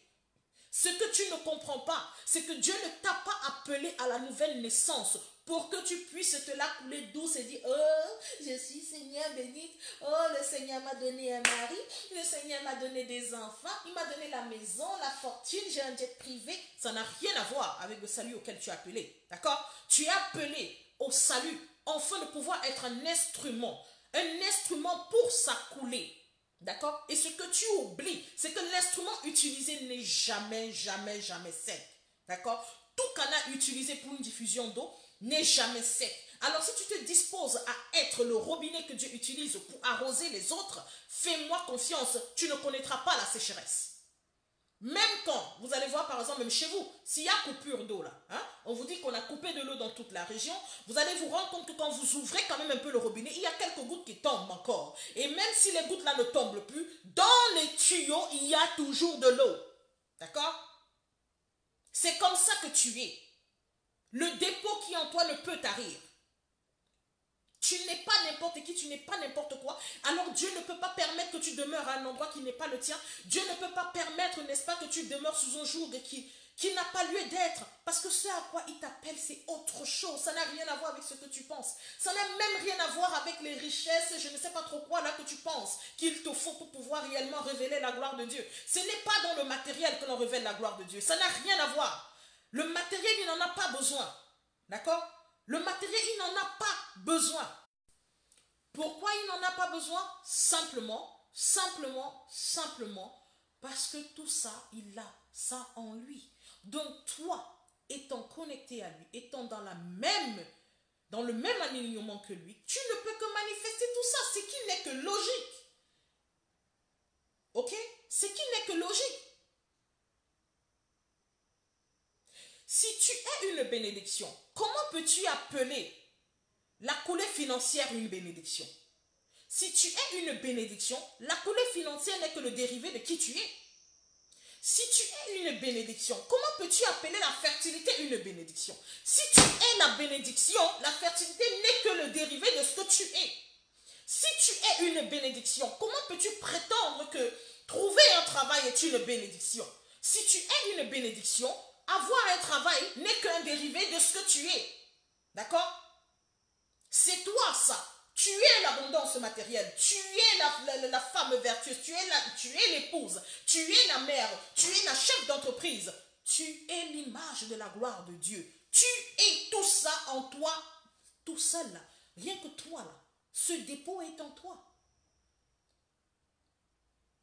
[SPEAKER 2] Ce que tu ne comprends pas, c'est que Dieu ne t'a pas appelé à la nouvelle naissance pour que tu puisses te la couler douce et dire « Oh, je suis Seigneur bénite. Oh, le Seigneur m'a donné un mari. Le Seigneur m'a donné des enfants. Il m'a donné la maison, la fortune. J'ai un jet privé. » Ça n'a rien à voir avec le salut auquel tu es appelé. D'accord? Tu es appelé au salut afin de pouvoir être un instrument pour s'accouler. D'accord? Et ce que tu oublies, c'est que l'instrument utilisé n'est jamais sec. D'accord? Tout canal utilisé pour une diffusion d'eau n'est jamais sec. Alors si tu te disposes à être le robinet que Dieu utilise pour arroser les autres, fais-moi confiance, tu ne connaîtras pas la sécheresse. Même quand, vous allez voir par exemple, même chez vous, s'il y a coupure d'eau là, on vous dit qu'on a coupé de l'eau dans toute la région, vous allez vous rendre compte que quand vous ouvrez quand même un peu le robinet, il y a quelques gouttes qui tombent encore. Et même si les gouttes là ne tombent plus, dans les tuyaux, il y a toujours de l'eau. D'accord? C'est comme ça que tu es. Le dépôt qui est en toi ne peut tarir. Tu n'es pas n'importe qui, tu n'es pas n'importe quoi. Alors Dieu ne peut pas permettre que tu demeures à un endroit qui n'est pas le tien. Dieu ne peut pas permettre, n'est-ce pas, que tu demeures sous un joug qui n'a pas lieu d'être. Parce que ce à quoi il t'appelle, c'est autre chose. Ça n'a rien à voir avec ce que tu penses. Ça n'a même rien à voir avec les richesses, je ne sais pas trop quoi là que tu penses qu'il te faut pour pouvoir réellement révéler la gloire de Dieu. Ce n'est pas dans le matériel que l'on révèle la gloire de Dieu. Ça n'a rien à voir. Le matériel, il n'en a pas besoin. D'accord? Le matériel, il n'en a pas besoin. Pourquoi il n'en a pas besoin? Simplement, parce que tout ça, il a ça en lui. Donc toi, étant connecté à lui, étant dans le même alignement que lui, tu ne peux que manifester tout ça. C'est qui n'est que logique. Ok? C'est qui n'est que logique. Si tu es une bénédiction, comment peux-tu appeler la coulée financière une bénédiction? Si tu es une bénédiction, la coulée financière n'est que le dérivé de qui tu es. Si tu es une bénédiction, comment peux-tu appeler la fertilité une bénédiction? Si tu es la bénédiction, la fertilité n'est que le dérivé de ce que tu es. Si tu es une bénédiction, comment peux-tu prétendre que trouver un travail est une bénédiction? Si tu es une bénédiction, avoir un travail n'est qu'un dérivé de ce que tu es. D'accord? C'est toi ça. Tu es l'abondance matérielle, tu es la femme vertueuse, tu es l'épouse, tu es la mère, tu es la chef d'entreprise, tu es l'image de la gloire de Dieu. Tu es tout ça en toi, tout seul là. Rien que toi là, ce dépôt est en toi.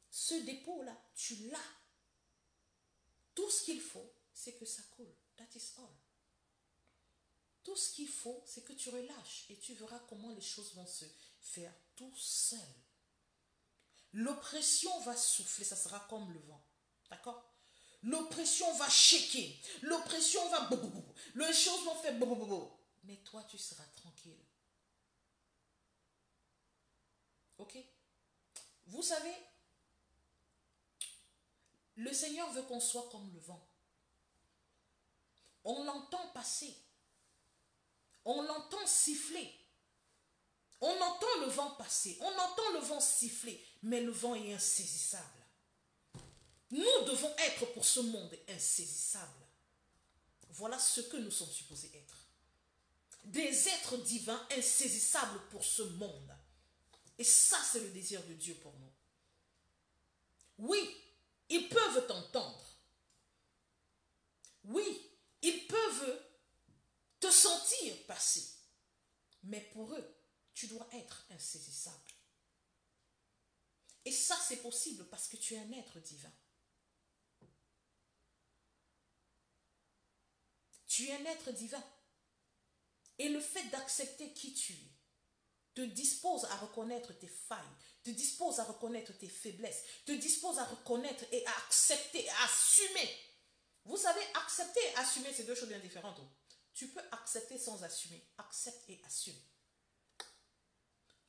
[SPEAKER 2] Ce dépôt là, tu l'as. Tout ce qu'il faut, c'est que ça coule. That is all. Tout ce qu'il faut, c'est que tu relâches et tu verras comment les choses vont se faire tout seul. L'oppression va souffler, ça sera comme le vent. D'accord? L'oppression va shaker. L'oppression va... Les choses vont faire... Mais toi, tu seras tranquille. Ok? Vous savez, le Seigneur veut qu'on soit comme le vent. On l'entend passer. On l'entend siffler. On entend le vent passer. On entend le vent siffler. Mais le vent est insaisissable. Nous devons être pour ce monde insaisissable. Voilà ce que nous sommes supposés être. Des êtres divins insaisissables pour ce monde. Et ça, c'est le désir de Dieu pour nous. Oui, ils peuvent t'entendre. Oui, ils peuvent te sentir passer. Mais pour eux, tu dois être insaisissable. Et ça, c'est possible parce que tu es un être divin. Tu es un être divin. Et le fait d'accepter qui tu es te dispose à reconnaître tes failles, te dispose à reconnaître tes faiblesses, te dispose à reconnaître et à accepter, à assumer. Vous savez, accepter et assumer, c'est deux choses bien différentes. Tu peux accepter sans assumer. Accepte et assume.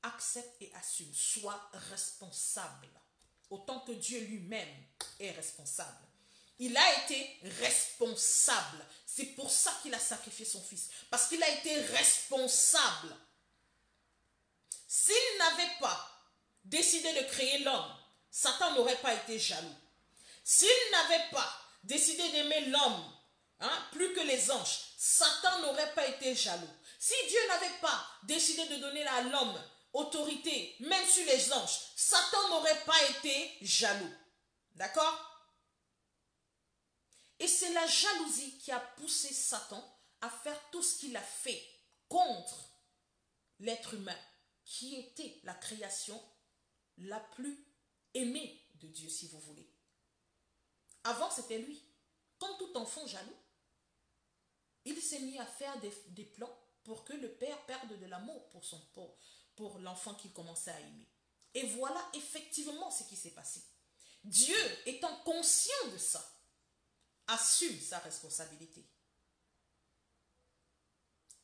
[SPEAKER 2] Accepte et assume. Sois responsable. Autant que Dieu lui-même est responsable. Il a été responsable. C'est pour ça qu'il a sacrifié son fils. Parce qu'il a été responsable. S'il n'avait pas décidé de créer l'homme, Satan n'aurait pas été jaloux. S'il n'avait pas décidé d'aimer l'homme, plus que les anges, Satan n'aurait pas été jaloux. Si Dieu n'avait pas décidé de donner à l'homme autorité, même sur les anges, Satan n'aurait pas été jaloux. D'accord? Et c'est la jalousie qui a poussé Satan à faire tout ce qu'il a fait contre l'être humain, qui était la création la plus aimée de Dieu, si vous voulez. Avant, c'était lui. Comme tout enfant jaloux, il s'est mis à faire des plans pour que le père perde de l'amour pour l'enfant qu'il commençait à aimer. Et voilà effectivement ce qui s'est passé. Dieu, étant conscient de ça, assume sa responsabilité.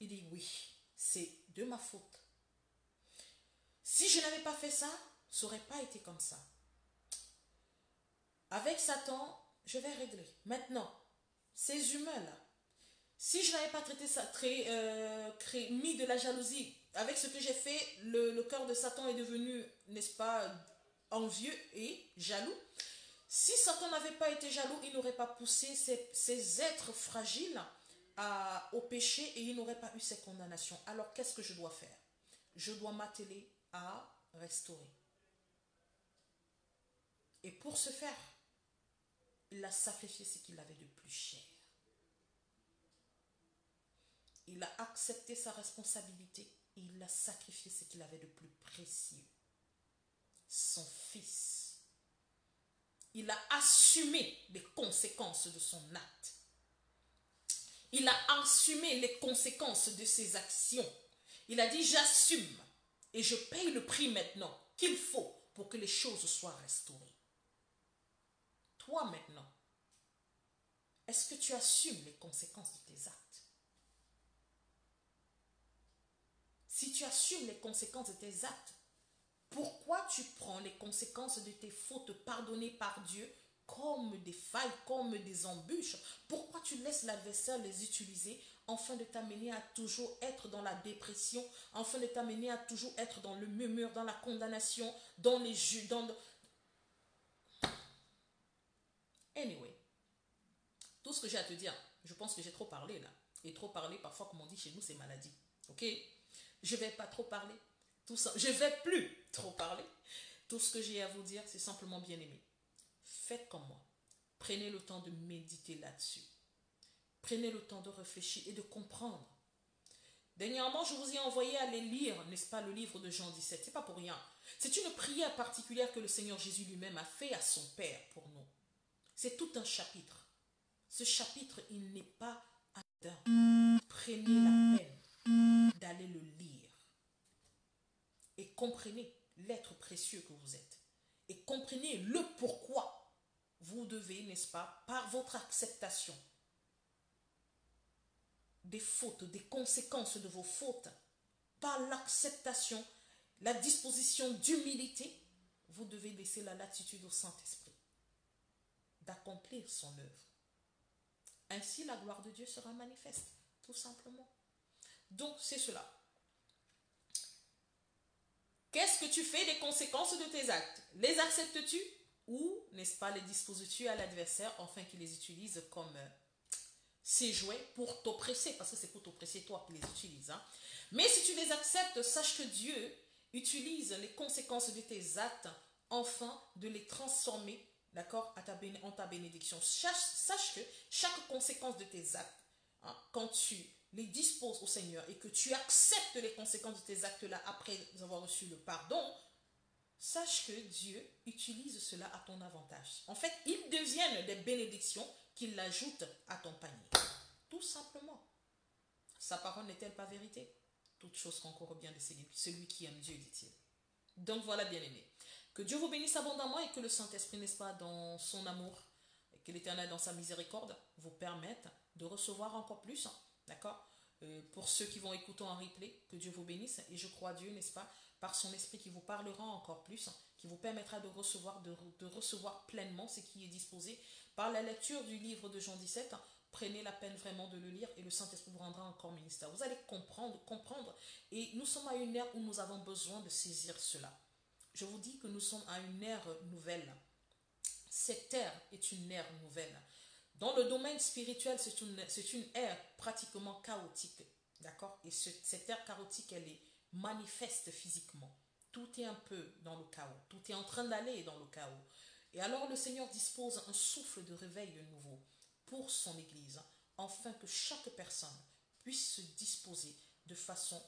[SPEAKER 2] Il dit oui, c'est de ma faute. Si je n'avais pas fait ça, ça n'aurait pas été comme ça. Avec Satan, je vais régler. Maintenant, ces humains-là, si je n'avais pas traité ça, mis de la jalousie, avec ce que j'ai fait, le cœur de Satan est devenu, n'est-ce pas, envieux et jaloux. Si Satan n'avait pas été jaloux, il n'aurait pas poussé ces êtres fragiles au péché et il n'aurait pas eu ces condamnations. Alors, qu'est-ce que je dois faire? Je dois m'atteler à restaurer. Et pour ce faire, il a sacrifié ce qu'il avait de plus cher. Il a accepté sa responsabilité et il a sacrifié ce qu'il avait de plus précieux. Son fils. Il a assumé les conséquences de son acte. Il a assumé les conséquences de ses actions. Il a dit, j'assume et je paye le prix maintenant qu'il faut pour que les choses soient restaurées. Toi maintenant, est-ce que tu assumes les conséquences de tes actes? Si tu assumes les conséquences de tes actes, pourquoi tu prends les conséquences de tes fautes pardonnées par Dieu comme des failles, comme des embûches? Pourquoi tu laisses l'adversaire les utiliser afin de t'amener à toujours être dans la dépression, afin de t'amener à toujours être dans le murmure, dans la condamnation, dans les jus, Anyway, tout ce que j'ai à te dire, je pense que j'ai trop parlé là. Et trop parler, parfois, comme on dit chez nous, c'est maladie. Ok? Je ne vais pas trop parler. Tout ça, je ne vais plus trop parler. Tout ce que j'ai à vous dire, c'est simplement bien aimé. Faites comme moi. Prenez le temps de méditer là-dessus. Prenez le temps de réfléchir et de comprendre. Dernièrement, je vous ai envoyé aller lire, n'est-ce pas, le livre de Jean 17. C'est pas pour rien. C'est une prière particulière que le Seigneur Jésus lui-même a fait à son Père pour nous. C'est tout un chapitre. Ce chapitre, il n'est pas anodin. Prenez la peine d'aller le lire. Et comprenez l'être précieux que vous êtes. Et comprenez le pourquoi vous devez, n'est-ce pas, par votre acceptation des fautes, des conséquences de vos fautes, par l'acceptation, la disposition d'humilité, vous devez laisser la latitude au Saint-Esprit d'accomplir son œuvre. Ainsi, la gloire de Dieu sera manifeste, tout simplement. Donc, c'est cela. Qu'est-ce que tu fais des conséquences de tes actes? Les acceptes-tu ou, n'est-ce pas, les disposes-tu à l'adversaire afin qu'il les utilise comme ses jouets pour t'oppresser? Parce que c'est pour t'oppresser toi qui les utilise. Hein. Mais si tu les acceptes, sache que Dieu utilise les conséquences de tes actes afin de les transformer, d'accord, en ta bénédiction. Sache que chaque conséquence de tes actes, hein, quand tu les disposes au Seigneur et que tu acceptes les conséquences de tes actes-là après avoir reçu le pardon, sache que Dieu utilise cela à ton avantage. En fait, ils deviennent des bénédictions qu'il ajoute à ton panier. Tout simplement. Sa parole n'est-elle pas vérité? Toute chose concourt au bien de celui qui aime Dieu, dit-il. Donc voilà, bien-aimés. Que Dieu vous bénisse abondamment et que le Saint-Esprit, n'est-ce pas, dans son amour, et que l'Éternel, dans sa miséricorde, vous permette de recevoir encore plus. D'accord? Pour ceux qui vont écouter en replay, que Dieu vous bénisse. Et je crois Dieu, n'est-ce pas, par son esprit qui vous parlera encore plus, qui vous permettra de recevoir pleinement ce qui est disposé par la lecture du livre de Jean 17. Prenez la peine vraiment de le lire et le Saint-Esprit vous rendra encore ministère. Vous allez comprendre. Et nous sommes à une ère où nous avons besoin de saisir cela. Je vous dis que nous sommes à une ère nouvelle. Cette ère est une ère nouvelle. Dans le domaine spirituel, c'est une ère pratiquement chaotique. D'accord? Et cette ère chaotique, elle est manifeste physiquement. Tout est un peu dans le chaos. Tout est en train d'aller dans le chaos. Et alors le Seigneur dispose un souffle de réveil nouveau pour son Église, afin que chaque personne puisse se disposer de façon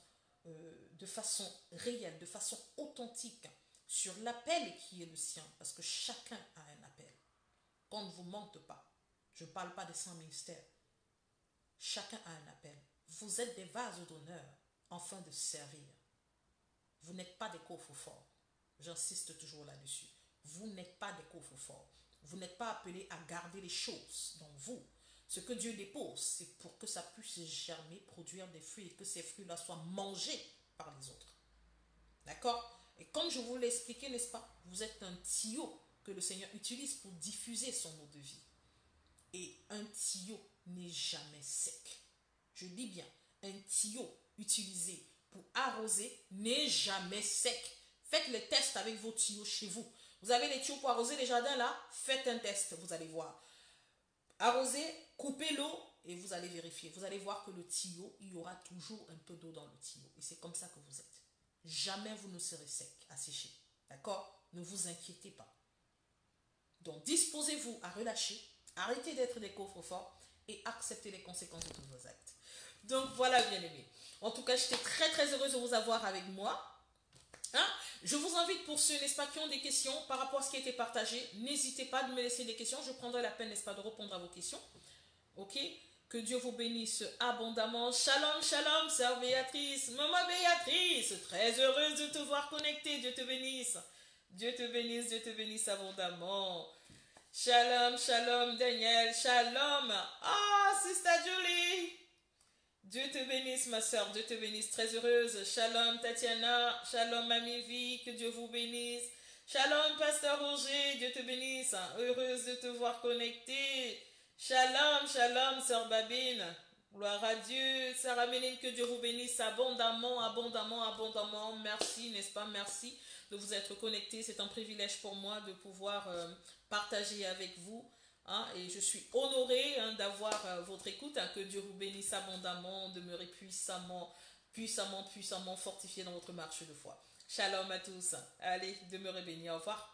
[SPEAKER 2] réelle, de façon authentique sur l'appel qui est le sien, parce que chacun a un appel. Qu'on ne vous mente pas. Je ne parle pas des 100 ministères. Chacun a un appel. Vous êtes des vases d'honneur afin de servir. Vous n'êtes pas des coffres forts. J'insiste toujours là-dessus. Vous n'êtes pas des coffres forts. Vous n'êtes pas appelés à garder les choses dans vous. Ce que Dieu dépose, c'est pour que ça puisse germer, produire des fruits et que ces fruits-là soient mangés par les autres. D'accord? Et comme je vous l'ai expliqué, n'est-ce pas? Vous êtes un tuyau que le Seigneur utilise pour diffuser son eau de vie. Et un tuyau n'est jamais sec. Je dis bien, un tuyau utilisé pour arroser n'est jamais sec. Faites le test avec vos tuyaux chez vous. Vous avez les tuyaux pour arroser les jardins là, faites un test, vous allez voir. Arrosez, coupez l'eau et vous allez vérifier. Vous allez voir que le tuyau, il y aura toujours un peu d'eau dans le tuyau. Et c'est comme ça que vous êtes. Jamais vous ne serez sec, asséché. D'accord? Ne vous inquiétez pas. Donc, disposez-vous à relâcher. Arrêtez d'être des coffres forts et acceptez les conséquences de tous vos actes. Donc, voilà, bien-aimés. En tout cas, j'étais très, très heureuse de vous avoir avec moi. Hein? Je vous invite pour ceux, n'est-ce pas, qui ont des questions par rapport à ce qui a été partagé. N'hésitez pas de me laisser des questions. Je prendrai la peine, n'est-ce pas, de répondre à vos questions. Ok? Que Dieu vous bénisse abondamment. Shalom, shalom, sœur Béatrice, maman Béatrice. Très heureuse de te voir connectée. Dieu te bénisse. Dieu te bénisse abondamment. Shalom, shalom, Daniel. Shalom. Ah, Sister Julie. Dieu te bénisse, ma soeur. Dieu te bénisse. Très heureuse. Shalom, Tatiana. Shalom, Mamie Vie. Que Dieu vous bénisse. Shalom, Pasteur Roger. Dieu te bénisse. Heureuse de te voir connectée. Shalom, shalom, sœur Babine. Gloire à Dieu. Sarah Méline, que Dieu vous bénisse abondamment, abondamment, abondamment. Merci, n'est-ce pas? Merci de vous être connectés. C'est un privilège pour moi de pouvoir partager avec vous. Hein, et je suis honorée d'avoir votre écoute. Hein, que Dieu vous bénisse abondamment. Demeurez puissamment fortifié dans votre marche de foi. Shalom à tous. Allez, demeurez bénis. Au revoir.